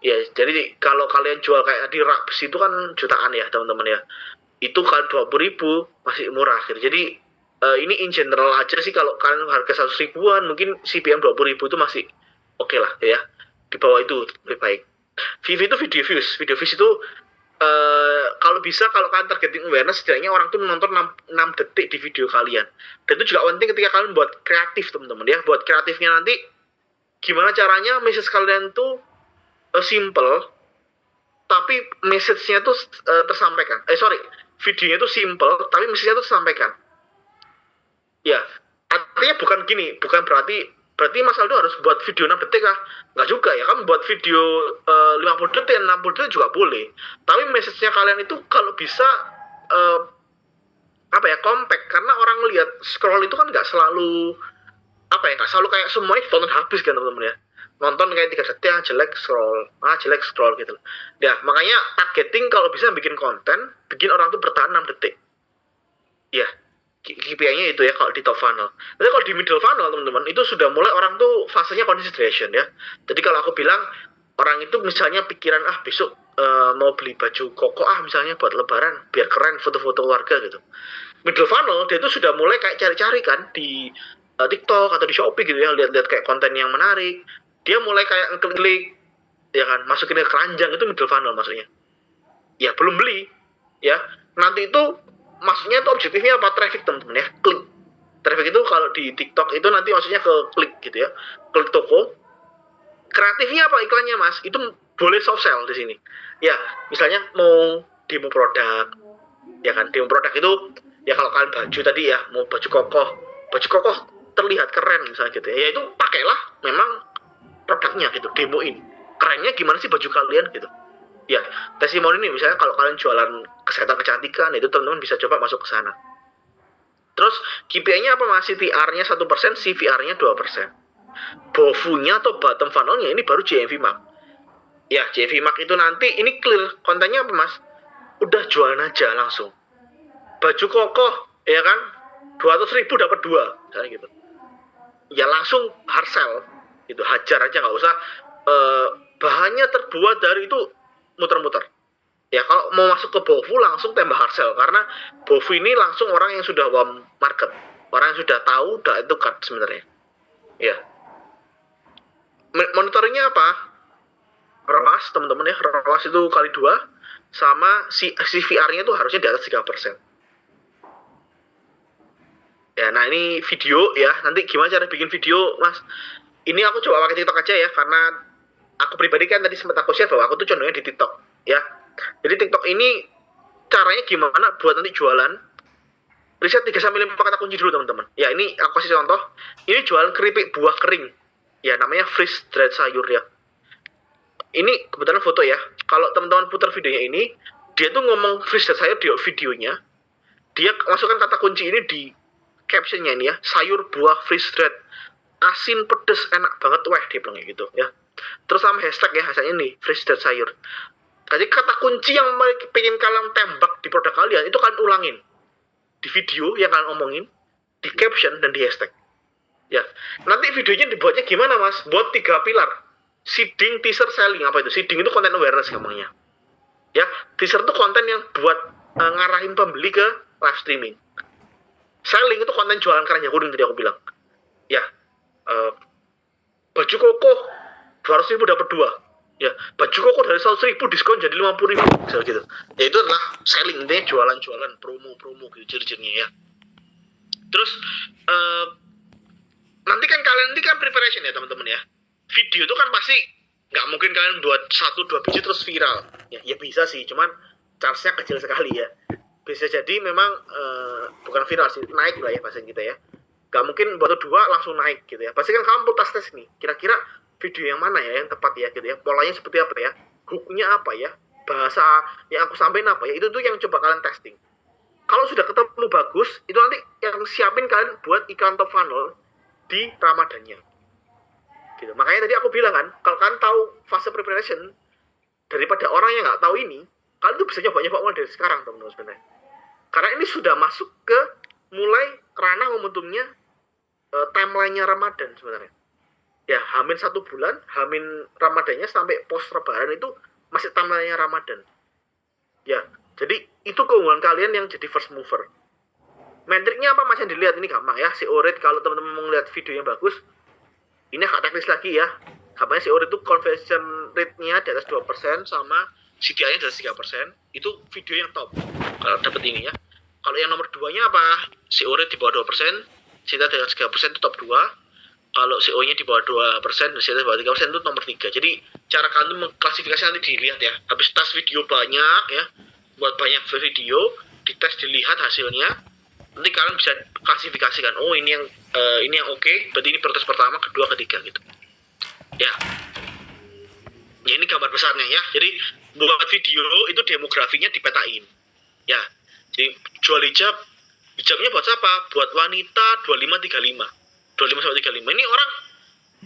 ya. Jadi kalau kalian jual kayak di rak besi itu kan jutaan ya teman-teman ya, itu kan 20.000 masih murah gitu. Jadi ini in general aja sih, kalau kalian harga 100 ribuan mungkin CPM 20.000 itu masih oke lah ya, di bawah itu lebih baik. VV itu video views itu kalau bisa, kalau kalian targeting awareness, setidaknya orang tuh menonton 6 detik di video kalian. Dan itu juga penting ketika kalian buat kreatif teman-teman ya. Buat kreatifnya nanti gimana caranya message kalian tuh simple tapi message-nya tuh tersampaikan. Videonya tuh simple tapi message-nya tuh tersampaikan. Ya, artinya bukan gini, bukan berarti Mas Aldo harus buat video 6 detik kah? Nggak juga ya, kan buat video 50 detik, 60 detik juga boleh. Tapi message-nya kalian itu kalau bisa eh, apa ya, compact, karena orang lihat scroll itu kan nggak selalu apa ya, nggak selalu kayak semuanya ditonton habis kan teman-teman ya. Nonton kayak 3 detik jelek scroll gitu. Ya, makanya targeting kalau bisa bikin konten, bikin orang tuh bertahan 6 detik. Ya, KPI-nya itu ya kalau di top funnel. Tapi kalau di middle funnel teman-teman itu sudah mulai orang tuh fasenya consideration ya. Jadi kalau aku bilang orang itu misalnya pikiran besok mau beli baju koko misalnya buat lebaran biar keren foto-foto keluarga gitu. Middle funnel dia itu sudah mulai kayak cari-cari kan di TikTok atau di Shopee gitu ya, lihat-lihat kayak konten yang menarik. Dia mulai kayak klik ya kan, masukin ke keranjang, itu middle funnel maksudnya. Ya belum beli ya. Nanti itu maksudnya itu objektifnya apa? Traffic teman-teman ya, klik. Traffic itu kalau di TikTok itu nanti maksudnya ke klik gitu ya, klik toko. Kreatifnya apa iklannya Mas? Itu boleh soft sell di sini. Ya, misalnya mau demo produk, ya kan, demo produk itu ya kalau kalian baju tadi ya, mau baju kokoh terlihat keren misalnya gitu ya, itu pakailah memang produknya gitu, demoin. Kerennya gimana sih baju kalian gitu. Ya, testimoni nih misalnya kalau kalian jualan kesehatan kecantikan, itu teman-teman bisa coba masuk ke sana. Terus KPI-nya apa Mas? CTR-nya 1%, CVR-nya 2%. BOFU-nya atau bottom funnel-nya ini baru JMV Mark. Ya, JMV Mark itu nanti ini clear. Kontennya apa Mas? Udah jualan aja langsung. Baju kokoh, ya kan? 200.000 dapat 2, misalnya gitu. Ya langsung hard sell, gitu. Hajar aja, nggak usah bahannya terbuat dari itu muter-muter. Ya kalau mau masuk ke BOFU langsung tembak hard sell, karena BOFU ini langsung orang yang sudah warm market, orang yang sudah tahu, udah itu cut sebenarnya. Ya, monitoringnya apa? ROAS teman-teman ya, ROAS itu kali 2, sama CVR-nya itu harusnya di atas 3%. Ya, nah ini video ya, nanti gimana cara bikin video Mas? Ini aku coba pakai TikTok aja ya, karena aku pribadi kan tadi sempat aku share bahwa aku tuh condongnya di TikTok ya. Jadi TikTok ini caranya gimana buat nanti jualan. Riset 3-5 kata kunci dulu teman-teman. Ya ini aku kasih contoh. Ini jualan keripik buah kering. Ya namanya freeze dried sayur ya. Ini kebetulan foto ya. Kalau teman-teman putar videonya ini, dia tuh ngomong freeze dried sayur di videonya. Dia masukkan kata kunci ini di captionnya ini ya. Sayur buah freeze dried. Asin pedes enak banget weh dia bilang gitu ya. Terus sama hashtag ya, hashtag ini freeze dried sayur. Jadi kata kunci yang pengen kalian tembak di produk kalian itu kalian ulangin di video yang kalian omongin, di caption dan di hashtag. Ya, nanti videonya dibuatnya gimana Mas? Buat 3 pilar. Seeding, teaser, selling. Apa itu? Seeding itu content awareness gampangnya. Ya, teaser itu konten yang buat ngarahin pembeli ke live streaming. Selling itu konten jualan keranjang kuning tadi aku bilang. Ya, baju koko 200.000 dapat 2. Ya, baju koko dari 100.000 diskon jadi 50.000 misalnya gitu. Ya itu adalah selling, intinya jualan promo gitu ciri-cirinya ya. Terus nanti kan kalian nanti kan preparation ya teman-teman ya. Video itu kan pasti nggak mungkin kalian buat 1-2 biji terus viral. Ya bisa sih, cuman chance-nya kecil sekali ya. Bisa jadi memang bukan viral sih, naik lah ya bahasa kita ya. Gak mungkin buat 2 langsung naik gitu ya. Pasti kan kamu tes nih. Kira-kira video yang mana ya yang tepat ya gitu ya. Polanya seperti apa ya? Hook-nya apa ya? Bahasa yang aku sampaikan apa ya? Itu tuh yang coba kalian testing. Kalau sudah ketemu bagus, itu nanti yang siapin kalian buat iklan top funnel di Ramadannya. Gitu. Makanya tadi aku bilang kan, kalau kalian tahu fase preparation daripada orang yang nggak tahu ini, kalian tuh bisa nyoba-nyoba mulai dari sekarang teman-teman sebenarnya. Karena ini sudah masuk ke mulai ranah momentumnya timeline-nya Ramadan sebenarnya. Ya, hamin 1 bulan, hamin Ramadannya sampai post Lebaran itu masih timeline-nya Ramadan. Ya, jadi itu keunggulan kalian yang jadi first mover. Metriknya apa Mas yang dilihat ini gampang ya. SEO rate kalau teman-teman mau lihat video yang bagus, ini agak teknis lagi ya. Gampangnya SEO rate itu conversion rate-nya di atas 2% sama CTR-nya di atas 3%. Itu video yang top kalau dapat ini ya. Kalau yang nomor 2-nya apa? SEO rate di bawah 2%, CTR di atas 3% itu top 2. Kalau CO-nya di bawah 2%, CTR di bawah 3% itu nomor 3. Jadi cara kalian mengklasifikasi nanti dilihat ya. Habis tes video banyak ya, buat banyak video, dites dilihat hasilnya. Nanti kalian bisa klasifikasikan, oh ini yang oke, berarti ini prioritas pertama, kedua, ketiga gitu. Ya. Ya ini gambar besarnya ya. Jadi buat video itu demografinya dipetain. Ya. Jadi jual hijabnya buat siapa? Buat wanita 25-35. 25-35. Ini orang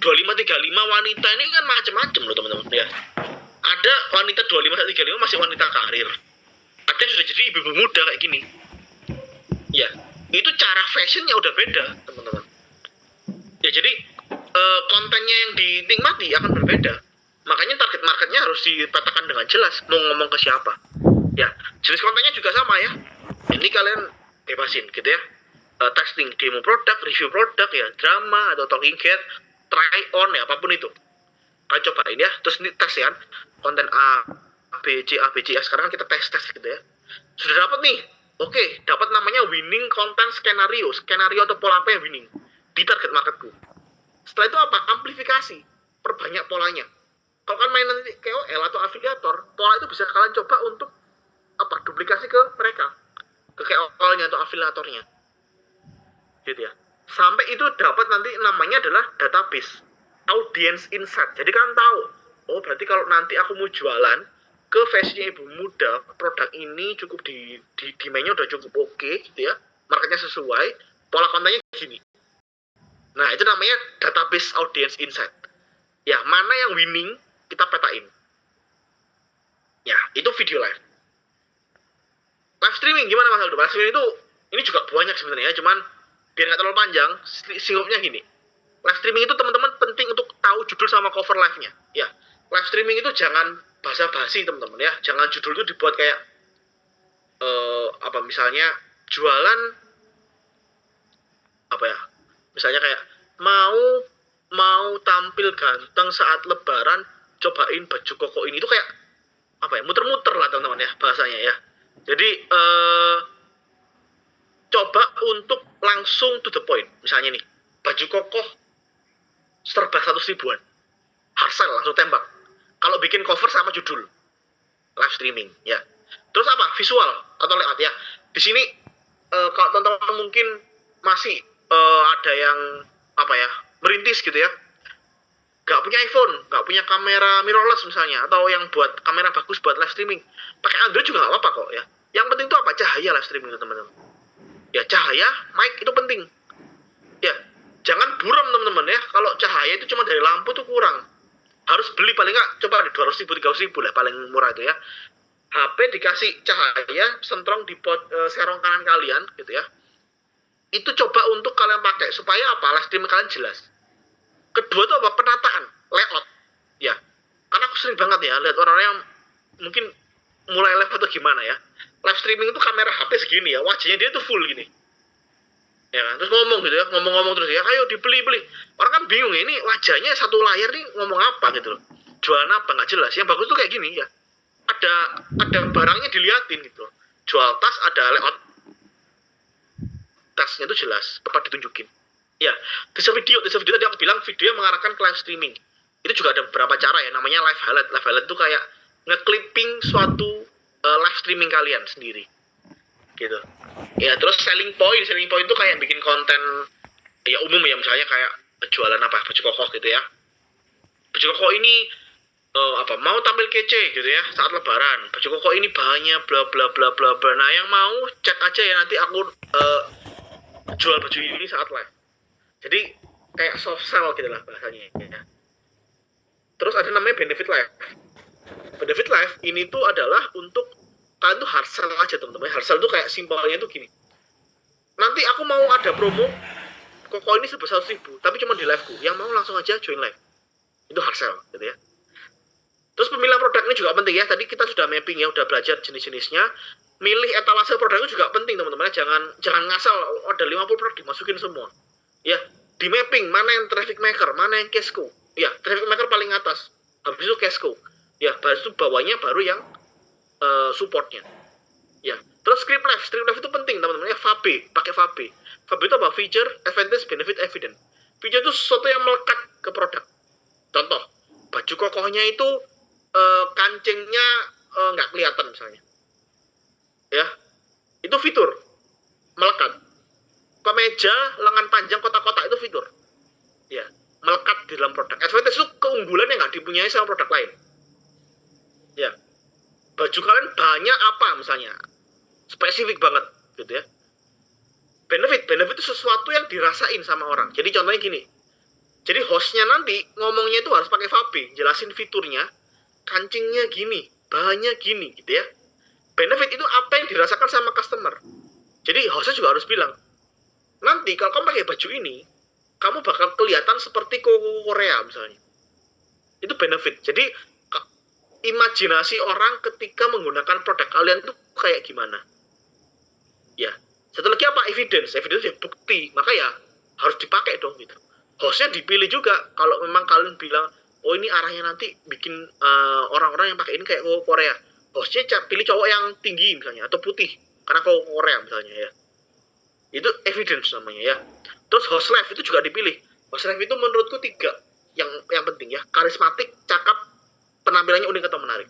25-35 wanita ini kan macam-macam loh teman-teman ya. Ada wanita 25-35 masih wanita karir. Ada yang sudah jadi ibu-ibu muda kayak gini. Ya, itu cara fashionnya udah beda teman-teman. Ya jadi kontennya yang dinikmati akan berbeda. Makanya target marketnya harus dipetakan dengan jelas. Mau ngomong ke siapa. Ya, jenis kontennya juga sama ya. Ini kalian bebasin gitu ya. Testing demo produk, review produk ya, drama atau talking head, try on ya, apapun itu. Kalian cobain ya. Terus ini tes ya. Konten A, B, C, A, B, C. Sekarang kita tes gitu ya. Sudah dapat nih. Oke, dapat namanya winning content skenario. Skenario atau pola apa yang winning di target marketku. Setelah itu apa? Amplifikasi. Perbanyak polanya. Kalau kan main nanti KOL atau afiliator, pola itu bisa kalian coba untuk apa? Duplikasi ke mereka. Ke KOL-nya atau afiliatornya. Gitu ya. Sampai itu dapat nanti namanya adalah database. Audience insight. Jadi kalian tahu, oh berarti kalau nanti aku mau jualan ke fashionnya ibu muda, produk ini cukup di demand-nya udah cukup oke gitu ya. Marketnya sesuai, pola kontennya gini. Nah, itu namanya database audience insight. Ya, mana yang winning, kita petain. Ya, itu video live. Live streaming gimana Mas Aldo? Live streaming itu, ini juga banyak sebenarnya, cuman biar nggak terlalu panjang, singkupnya gini. Live streaming itu teman-teman penting untuk tahu judul sama cover live-nya. Ya, live streaming itu jangan basa-basi teman-teman ya. Jangan judul itu dibuat kayak, misalnya jualan, misalnya kayak mau tampil ganteng saat lebaran, cobain baju koko ini. Itu kayak muter-muter lah teman-teman ya bahasanya ya. Jadi coba untuk langsung to the point. Misalnya nih, baju koko serba 100 ribuan, hard sell langsung tembak. Kalau bikin cover sama judul live streaming ya. Terus apa? Visual atau layout ya. Di sini kalau teman-teman mungkin masih ada yang merintis gitu ya, gak punya iPhone, gak punya kamera mirrorless misalnya, atau yang buat kamera bagus buat live streaming, pakai Android juga gak apa-apa kok ya. Yang penting itu apa? Cahaya live streaming itu teman-teman. Ya cahaya, mic itu penting. Ya, jangan buram teman-teman ya. Kalau cahaya itu cuma dari lampu tuh kurang. Harus beli paling nggak coba di 200 ribu, 300 ribu lah paling murah itu ya. HP dikasih cahaya sentrong di serong kanan kalian gitu ya. Itu coba untuk kalian pakai supaya apa? Live streaming kalian jelas. Kedua tuh apa? Penataan, layout. Ya. Karena aku sering banget ya lihat orang-orang yang mungkin mulai live atau gimana ya. Live streaming itu kamera HP segini ya, wajahnya dia tuh full gini. Ya kan? Terus ngomong gitu ya, ngomong terus ya, ayo dibeli. Orang kan bingung ya, ini wajahnya satu layar nih ngomong apa gitu loh. Jualan apa nggak jelas. Yang bagus tuh kayak gini ya. Ada barangnya diliatin gitu. Jual tas, ada layout tasnya itu jelas, apa ditunjukin. Ya, teaser video tadi aku bilang video yang mengarahkan ke live streaming. Itu juga ada beberapa cara ya, namanya live highlight. Live highlight itu kayak nge-clipping suatu live streaming kalian sendiri. Gitu. Ya, terus selling point itu kayak bikin konten ya umum ya, misalnya kayak jualan baju koko gitu ya. Baju koko ini mau tampil kece gitu ya saat lebaran. Baju koko ini bahannya bla bla bla bla bla. Nah, yang mau cek aja ya, nanti aku jual baju ini saat live. Jadi kayak soft sell gitu lah bahasanya ya. Terus ada namanya benefit live. Benefit live ini tuh adalah untuk kalian tuh hard sell aja teman-teman. Hard sell tuh kayak simpelnya tuh gini. Nanti aku mau ada promo koko ini sebesar 100 ribu, tapi cuma di liveku. Yang mau langsung aja join live. Itu hard sell gitu ya. Terus pemilihan produk ini juga penting ya. Tadi kita sudah mapping ya, udah belajar jenis-jenisnya. Milih etalase produk itu juga penting teman-teman. Jangan ngasal ada 50 produk dimasukin semua. Ya, di mapping mana yang traffic maker, mana yang cash cow. Ya, traffic maker paling atas. Habis itu cash cow. Ya, habis itu bawahnya baru yang supportnya. Ya, terus script live itu penting teman-teman ya. FAB, pakai FAB. FAB itu apa? Feature, advantage, benefit, evidence. Feature itu sesuatu yang melekat ke produk. Contoh, baju kokohnya itu kancingnya nggak kelihatan misalnya. Ya, itu fitur melekat. kemeja lengan panjang kotak-kotak itu fitur. Ya, melekat di dalam produk. Advantage itu keunggulan yang nggak dipunyai sama produk lain. Ya, baju kalian banyak apa misalnya, spesifik banget gitu ya. Benefit itu sesuatu yang dirasain sama orang. Jadi contohnya gini, jadi hostnya nanti ngomongnya itu harus pakai VB, jelasin fiturnya, kancingnya gini, bahannya gini gitu ya. Benefit itu apa yang dirasakan sama customer. Jadi hostnya juga harus bilang, nanti kalau kamu pakai baju ini, kamu bakal kelihatan seperti Korea misalnya. Itu benefit. Jadi imajinasi orang ketika menggunakan produk kalian itu kayak gimana. Ya, satu lagi apa? Evidence ya bukti. Maka ya harus dipakai dong gitu. Hostnya dipilih juga. Kalau memang kalian bilang, oh ini arahnya nanti bikin orang-orang yang pakai ini kayak Korea. Hostnya pilih cowok yang tinggi misalnya atau putih karena Korea misalnya ya. Itu evidence namanya ya. Terus host life itu juga dipilih. Host life itu menurutku 3 yang penting ya. Karismatik, cakep, penampilannya unik atau menarik.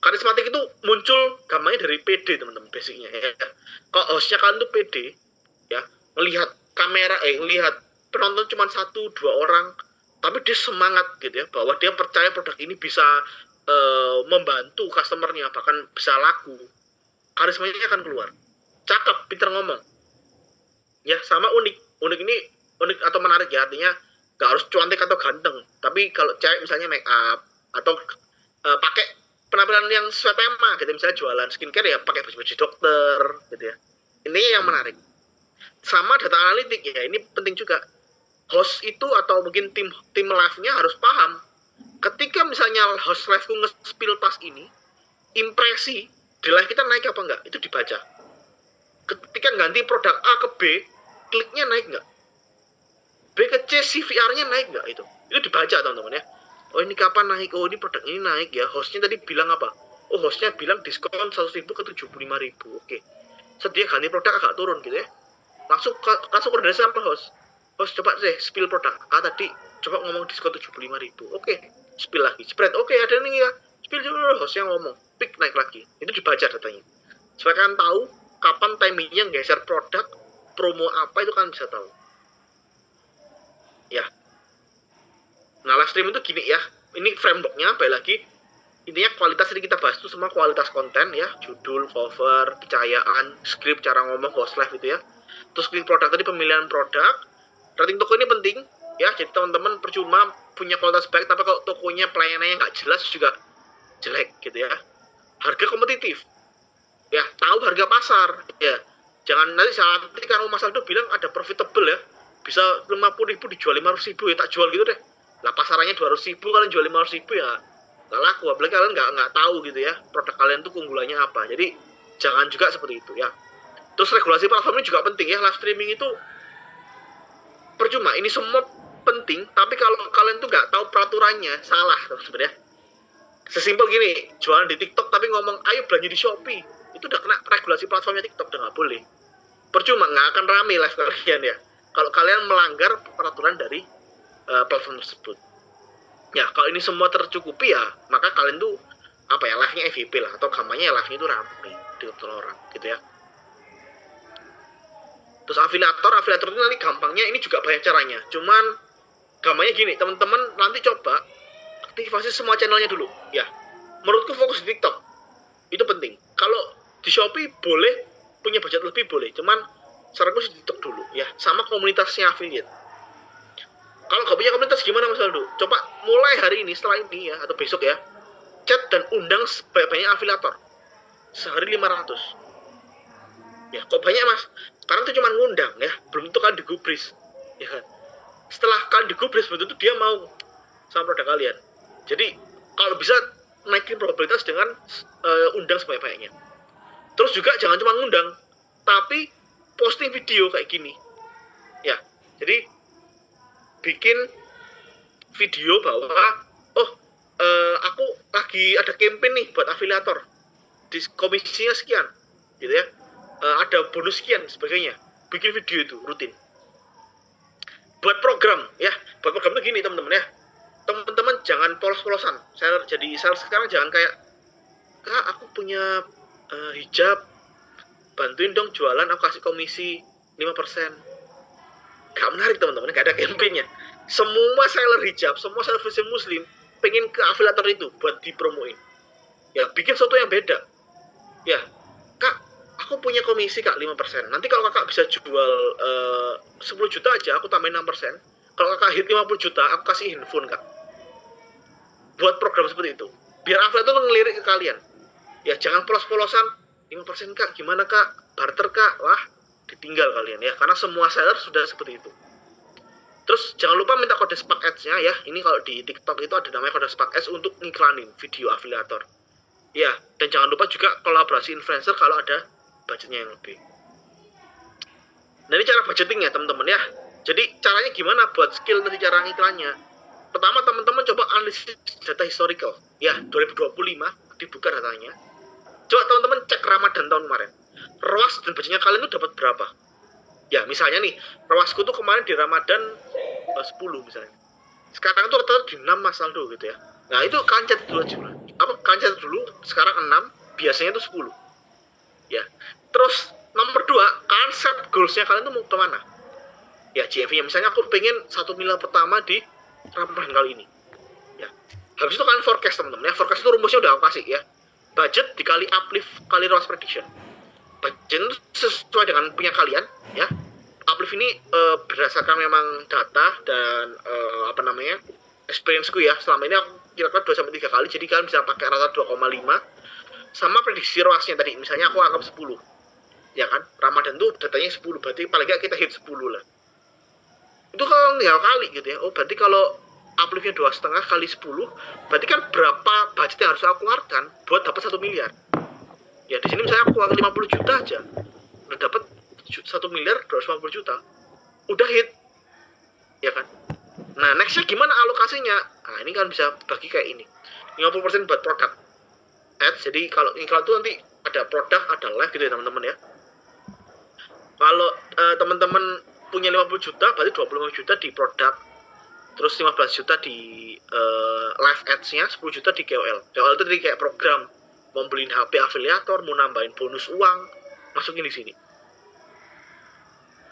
Karismatik itu muncul gampangnya dari PD teman-teman, basicnya ya. Kalau hostnya kalian tuh PD ya, melihat kamera melihat penonton cuma 1-2 orang, tapi dia semangat gitu ya, bahwa dia percaya produk ini bisa membantu customernya, bahkan bisa laku. Karismanya akan keluar. Cakep, pintar ngomong. Ya, sama unik. Unik ini unik atau menarik ya, artinya gak harus cantik atau ganteng. Tapi kalau cewek misalnya make up atau pakai penampilan yang sesuai tema gitu, misalnya jualan skincare ya pakai baju-baju dokter gitu ya. Ini yang menarik. Sama data analitik ya, ini penting juga. Host itu atau mungkin tim live-nya harus paham ketika misalnya host live-ku nge-spill tas ini, impresi di live kita naik apa enggak, itu dibaca. Ketika ganti produk A ke B, kliknya naik enggak, B ke C, CVR-nya naik enggak, itu dibaca teman-teman ya. Oh ini kapan naik, oh ini produk ini naik ya, hostnya tadi bilang apa, oh hostnya bilang diskon 100.000 ke 75.000, oke, sedia ganti produk agak turun gitu ya, langsung koordinasi sama host coba deh spill produk A tadi, coba ngomong diskon 75.000, oke, spill lagi, spread, oke ada nih ya, spill juga, hostnya ngomong, pick naik lagi, itu dibaca datanya, supaya kalian tahu kapan timingnya geser produk, promo apa itu kan bisa tahu. Ya. Nah, live stream itu gini ya. Ini frameworknya, balik lagi. Intinya kualitas ini kita bahas itu semua kualitas konten ya. Judul, cover, kepercayaan, skrip, cara ngomong, host live itu ya. Terus klik produk tadi, pemilihan produk. Rating toko ini penting ya. Jadi teman-teman percuma punya kualitas baik, tapi kalau tokonya pelayanannya nggak jelas juga jelek gitu ya. Harga kompetitif. Ya, tahu harga pasar ya. Jangan nanti kan Mas Aldo bilang ada profitable ya, bisa 50.000 dijual 500.000 ya, tak jual gitu deh. Lah pasarannya 200.000, kalian jual 500.000 ya nggak laku, apalagi kalian nggak tahu gitu ya produk kalian tuh keunggulannya apa. Jadi jangan juga seperti itu ya. Terus regulasi platform ini juga penting ya. Live streaming itu percuma, ini semua penting, tapi kalau kalian tuh nggak tahu peraturannya salah sebenarnya. Sesimpel gini, jualan di TikTok tapi ngomong ayo belanja di Shopee, itu udah kena regulasi platformnya TikTok, udah nggak boleh. Percuma, nggak akan rame live kalian ya kalau kalian melanggar peraturan dari platform tersebut. Ya, kalau ini semua tercukupi ya, maka kalian tuh apa ya, live-nya FYP lah, atau kampanye live-nya itu rame ditonton orang gitu ya. Terus afiliator itu nanti gampangnya ini juga banyak caranya. Cuman gampangnya gini, teman-teman nanti coba aktifasi semua channelnya dulu ya. Menurutku fokus di TikTok itu penting. Kalau di Shopee boleh punya budget lebih boleh, cuman saranku di TikTok dulu ya, sama komunitasnya affiliate. Kalau gak punya komunitas gimana Mas Aldo? Coba mulai hari ini, setelah ini ya, atau besok ya, chat dan undang sebanyak-banyak afiliator. Sehari 500. Ya, kok banyak Mas? Sekarang tuh cuma ngundang ya, belum tentu kan digubris. Ya kan? Setelah kan digubris, belum tentu dia mau sama produk kalian. Jadi, kalau bisa naikin probabilitas dengan undang sebanyak-banyaknya. Terus juga jangan cuma ngundang, tapi posting video kayak gini. Ya, jadi bikin video bahwa aku lagi ada campaign nih buat afiliator, di komisinya sekian gitu ya, ada bonus sekian sebagainya. Bikin video itu rutin. Buat program ya, buat program itu gini teman-teman ya, teman-teman jangan polos-polosan. Saya jadi sales sekarang jangan kayak, Kak aku punya hijab, bantuin dong jualan, aku kasih komisi. 5%. Gak menarik teman-teman, gak ada campaignnya. Semua seller hijab, semua seller muslim pengen ke afiliator itu buat dipromoin. Ya, bikin sesuatu yang beda. Ya, Kak, aku punya komisi Kak 5%. Nanti kalau Kakak bisa jual 10 juta aja, aku tambahin 6%. Kalau Kakak hit 50 juta, aku kasih handphone Kak. Buat program seperti itu. Biar afiliator ngelirik ke kalian. Ya, jangan polos-polosan 5% Kak, gimana Kak? Barter Kak? Wah, ditinggal kalian ya, karena semua seller sudah seperti itu. Terus jangan lupa minta kode Spark Ads-nya ya. Ini kalau di TikTok itu ada namanya kode Spark Ads untuk ngiklanin video afiliator. Ya, dan jangan lupa juga kolaborasi influencer kalau ada budgetnya yang lebih. Nah, ini cara budgeting ya teman-teman ya. Jadi caranya gimana buat skill nanti cara iklannya? Pertama teman-teman coba analisis data historical. Ya, 2025 dibuka datanya. Coba teman-teman cek Ramadan tahun kemarin. ROAS dan budgetnya kalian tuh dapat berapa? Ya, misalnya nih, ROASku tuh kemarin di Ramadan 10 misalnya. Sekarang tuh rata-rata di 6 Mas Aldo gitu ya. Nah, itu kalian catat dulu aja. Kalian catat dulu, sekarang 6, biasanya tuh 10. Ya. Terus nomor 2, kalian set goals-nya kalian tuh mau kemana? Ya, GMV-nya misalnya aku pengen 1 miliar pertama di Ramadan kali ini. Ya. Habis itu kalian forecast teman-teman ya. Forecast itu rumusnya udah aku kasih ya. Budget dikali uplift kali ROAS prediction. Budget itu sesuai dengan punya kalian ya. Uplift ini berdasarkan memang data dan experience-ku ya. Selama ini aku kira-kira 2-3 kali, jadi kalian bisa pakai rata 2,5 sama prediksi ROAS-nya tadi. Misalnya aku anggap 10. Ya kan? Ramadan tuh datanya 10, berarti paling nggak kita hit 10 lah. Itu kalau tinggal kali gitu ya. Oh, berarti kalau uplift-nya 2,5 kali 10, berarti kan berapa budget yang harus aku keluarkan buat dapat 1 miliar. Ya, di sini misalnya aku keluar 50 juta aja. Udah dapat 1 miliar 250 juta. Udah hit. Ya kan? Nah, nextnya gimana alokasinya? Nah, ini kan bisa bagi kayak ini. 50% buat produk ads. Jadi kalau iklan itu nanti ada produk, ada live gitu ya teman-teman ya. Kalau teman-teman punya 50 juta, berarti 25 juta di produk. Terus 15 juta di live ads-nya, 10 juta di KOL. KOL itu kayak program. Mau beliin HP afiliator, mau nambahin bonus uang, masukin di sini.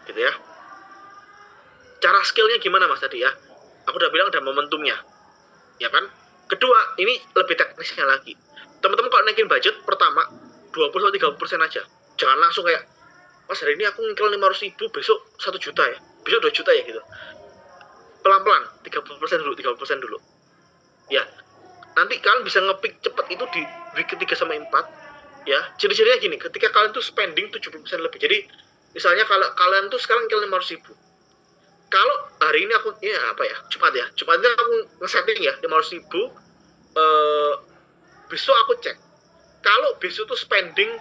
Gitu ya. Cara skillnya gimana Mas tadi ya? Aku udah bilang ada momentumnya. Ya kan? Kedua, ini lebih teknisnya lagi. Teman-teman kalau naikin budget, pertama 20-30% aja. Jangan langsung kayak, Mas hari ini aku ngiklan 500 ribu, besok 1 juta ya. Besok 2 juta ya gitu. Pelan-pelan, 30% dulu, 30% dulu. Ya, nanti kalian bisa ngepick cepat itu di week ketiga sama 4. Ya, ciri-cirinya gini, ketika kalian tuh spending 70% lebih. Jadi, misalnya kalau kalian tuh sekarang ngiklan 500 ribu. Kalau hari ini aku, Jumat itu aku nge-setting ya, 500 ribu. Besok aku cek. Kalau besok tuh spending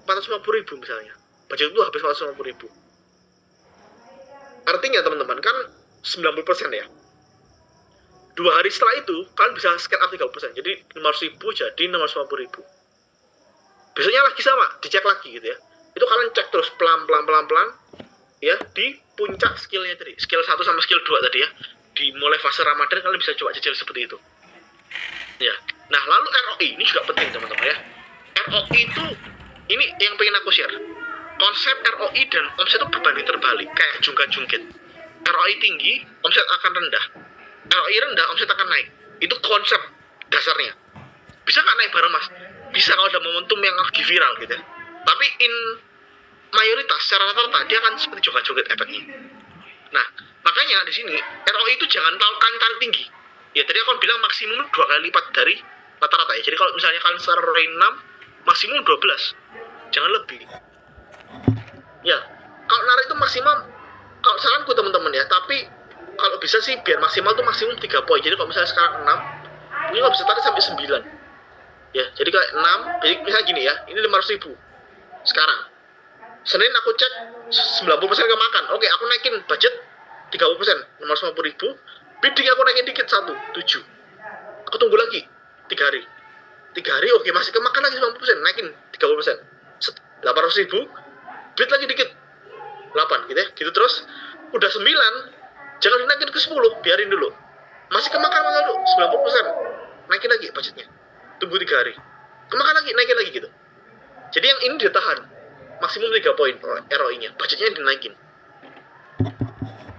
450 ribu misalnya. Budget itu habis 450 ribu. Artinya teman-teman, kan 90% ya. 2 hari setelah itu, kalian bisa scale up 30%. Jadi 500 ribu jadi 650 ribu. Besoknya lagi sama, dicek lagi gitu ya. Itu kalian cek terus pelan-pelan ya, di puncak skillnya tadi. Skill 1 sama skill 2 tadi ya. Di mulai fase Ramadan kalian bisa coba cicil seperti itu. Ya. Nah, lalu ROI ini juga penting teman-teman ya. ROI itu, ini yang pengen aku share. Konsep ROI dan omset itu berbanding terbalik, kayak jungkat-jungkit. ROI tinggi, omset akan rendah. ROI rendah, omset akan naik. Itu konsep dasarnya. Bisa nggak naik bareng Mas? Bisa kalau ada momentum yang lagi viral gitu ya. Tapi mayoritas secara rata-rata dia akan seperti joget-joget efeknya. Nah, makanya di sini ROI itu jangan tarik tinggi. Ya tadi aku bilang maksimum 2 kali lipat dari rata-rata ya. Jadi kalau misalnya kalian secara ROI 6, maksimum 12. Jangan lebih. Ya, kalau narik itu maksimal, kalau saranku teman-teman ya, tapi kalau bisa sih biar maksimal tuh maksimum 3 poin. Jadi kalau misalnya sekarang 6, ini nggak bisa tarik sampai 9. Ya, jadi kayak 6, jadi misalnya gini ya, ini 500 ribu. Sekarang Senin aku cek 90% kemakan. Oke, aku naikin budget 30%, 550 ribu. Bidding aku naikin dikit 7. Aku tunggu lagi 3 hari. 3 hari oke, masih kemakan lagi 90%, naikin 30%. 800 ribu, bid lagi dikit 8 gitu ya. Gitu terus, udah 9, jangan dinaikin ke 10, biarin dulu. Masih kemakan dulu 90%. Naikin lagi budgetnya. Tunggu 3 hari. Kemakan lagi, naikin lagi gitu. Jadi yang ini ditahan. Maksimum 3 poin ROI-nya, budgetnya dinaikin.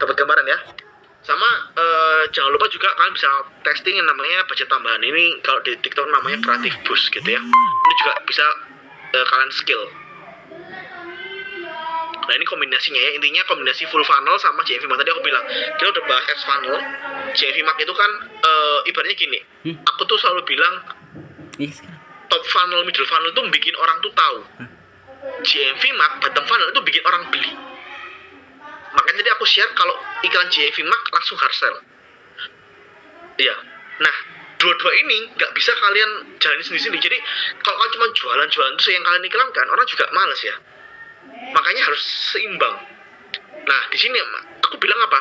Dapat gambaran ya. Sama jangan lupa juga kalian bisa testing yang namanya budget tambahan. Ini kalau di TikTok namanya creative boost gitu ya. Ini juga bisa kalian skill. Nah ini kombinasinya ya, intinya kombinasi full funnel sama JV Max. Tadi aku bilang kita udah bahas Ads funnel. JV Max itu kan ibaratnya gini, aku tuh selalu bilang top funnel, middle funnel itu bikin orang tuh tahu. JV Max, bottom funnel itu bikin orang beli. Makanya tadi aku share kalau iklan JV Max langsung hard sell. Iya. Nah, dua-dua ini nggak bisa kalian jalani sendiri-sendiri. Jadi kalau kalian cuma jualan-jualan terus yang kalian iklankan, orang juga males ya. Makanya harus seimbang. Nah, di sini aku bilang apa?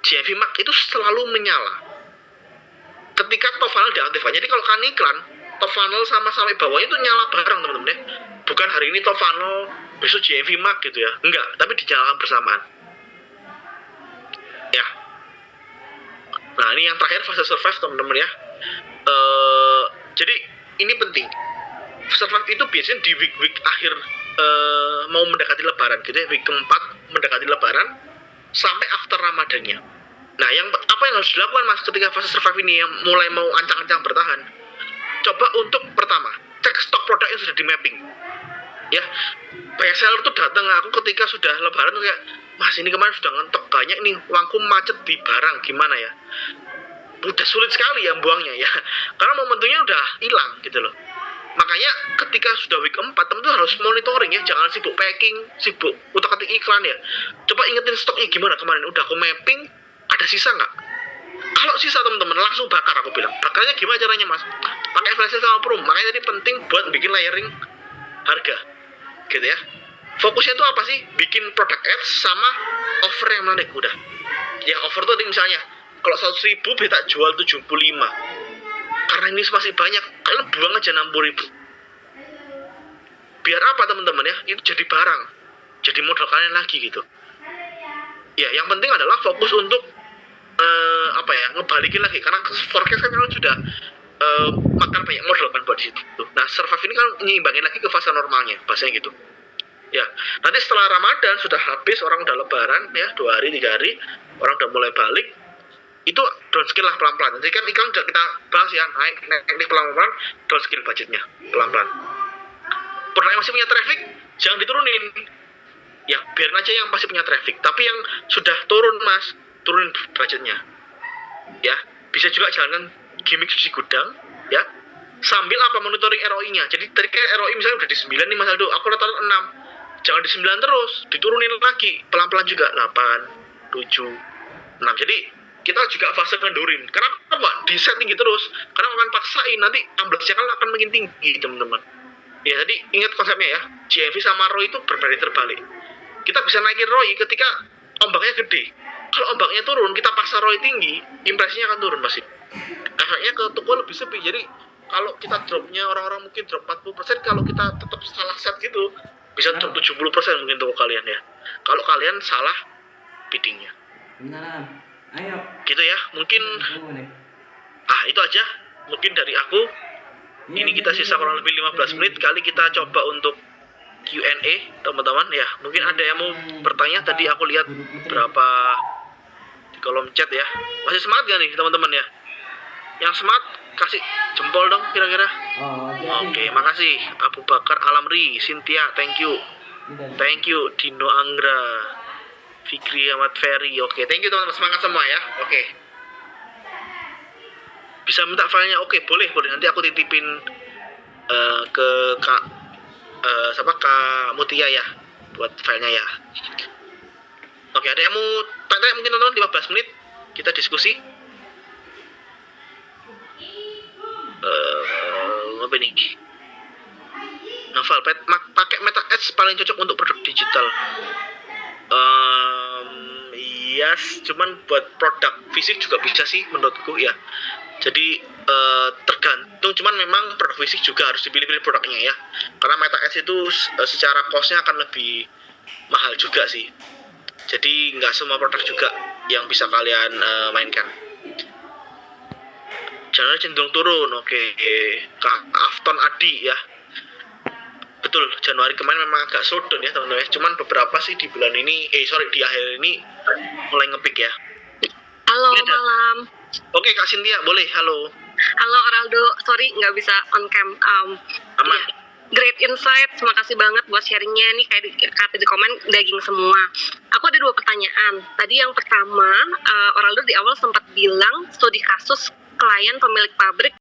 JV Max itu selalu menyala ketika top funnel diaktifkan. Jadi kalau kalian iklan, top funnel sama sampai bawahnya itu nyala bareng teman-teman ya. Bukan hari ini top funnel, besok JV Max gitu ya. Enggak, tapi dijalankan bersamaan. Ya. Nah, ini yang terakhir fase survive teman-teman ya. Jadi ini penting. Survive itu biasanya di week akhir mau mendekati lebaran gitu ya, week keempat mendekati lebaran sampai after Ramadannya. Nah, apa yang harus dilakukan Mas ketika fase survive ini yang mulai mau ancang-ancang bertahan? Coba untuk pertama, cek stok produk yang sudah di mapping. Ya, banyak seller tuh datang aku ketika sudah lebaran tuh kayak, Mas ini kemarin sudah ngetok banyak nih, uangku macet di barang, gimana ya? Udah sulit sekali ya buangnya ya, karena momentumnya udah hilang gitu loh. Makanya ketika sudah week 4 teman-teman harus monitoring ya, jangan sibuk packing, sibuk utak-atik iklan ya. Coba ingetin stoknya gimana kemarin, udah aku mapping, ada sisa nggak? Kalau sisa teman-teman langsung bakar, aku bilang. Bakarnya gimana caranya Mas? Pakai flash sale sama promo. Makanya tadi penting buat bikin layering harga, gitu ya. Fokusnya itu apa sih? Bikin product ads sama offer yang menarik udah. Ya offer tuh misalnya, kalau 100.000 bisa jual 75. Karena ini masih banyak, kalian buang aja 60.000. Biar apa teman-teman ya? Itu jadi barang, jadi modal kalian lagi gitu. Ya, yang penting adalah fokus untuk ngebalikin lagi, karena forecast kan kalian sudah makan banyak modal kan buat di situ. Nah, survive ini kan nyimbangin lagi ke fase normalnya, bahasanya gitu. Ya, nanti setelah Ramadan sudah habis, orang udah lebaran ya, 2 hari 3 hari, orang udah mulai balik. Itu downskill lah pelan-pelan. Jadi kan iklan udah kita bahas ya, naik pelan-pelan, downskill budgetnya pelan-pelan. Produk yang masih punya traffic jangan diturunin. Ya biarin aja yang masih punya traffic. Tapi yang sudah turun Mas, turunin budgetnya. Ya bisa juga jalankan gimmick cuci gudang, ya sambil apa monitoring ROI-nya. Jadi tadi kayak ROI misalnya udah di 9 nih Mas Aldo, aku rata 6. Jangan di 9 terus, diturunin lagi pelan-pelan juga 8, 7, 6. Jadi kita juga fase ngendurin. Kenapa Pak? Di set tinggi terus. Karena akan paksain, nanti amblesnya kan akan makin tinggi teman-teman. Ya jadi ingat konsepnya ya, GMV sama ROI itu berbanding terbalik. Kita bisa naikin ROI ketika ombaknya gede. Kalau ombaknya turun, kita paksa ROI tinggi, impresinya akan turun masih. Efeknya ke toko lebih sepi. Jadi kalau kita dropnya orang-orang mungkin drop 40%, kalau kita tetap salah set gitu, bisa drop 70% mungkin toko kalian ya. Kalau kalian salah biddingnya. Ayo. Gitu ya, mungkin itu aja mungkin dari aku. Ini kita sisa kurang lebih 15 menit, kali kita coba untuk Q&A teman-teman ya. Mungkin ada yang mau bertanya, tadi aku lihat berapa di kolom chat ya. Masih semangat gak nih teman-teman ya? Yang semangat kasih jempol dong kira-kira. Oke, makasih Abu Bakar Alamri, Cynthia, thank you. Thank you Dino Anggra, Fikri Ahmad Ferry. Oke, thank you teman-teman, semangat semua ya. Oke. Bisa minta filenya? Oke, boleh. Nanti aku titipin ke Kak Mutia ya, buat filenya ya. Oke, ada yang mau tanya mungkin teman-teman, 15 menit kita diskusi. Apa nih? Novel, pakai Meta Ads paling cocok untuk produk digital. Yes, cuman buat produk fisik juga bisa sih menurutku ya. Jadi tergantung, cuman memang produk fisik juga harus dipilih-pilih produknya ya. Karena Meta Ads itu secara cost-nya akan lebih mahal juga sih. Jadi nggak semua produk juga yang bisa kalian mainkan. Channel cenderung turun, oke. Kak Afton Adi ya. betul, Januari kemarin memang agak sodon ya teman-teman. Cuman beberapa sih di bulan ini, di akhir ini mulai ngepick ya. Halo, Iya, Dan. malam. Oke Kak Cynthia, boleh, halo. Halo, Oraldo. Sorry, nggak bisa on cam. Aman. Iya. Great insight. Makasih banget buat sharingnya. Nih, kayak kata di komen, daging semua. Aku ada 2 pertanyaan. Tadi yang pertama, Oraldo di awal sempat bilang studi kasus klien pemilik pabrik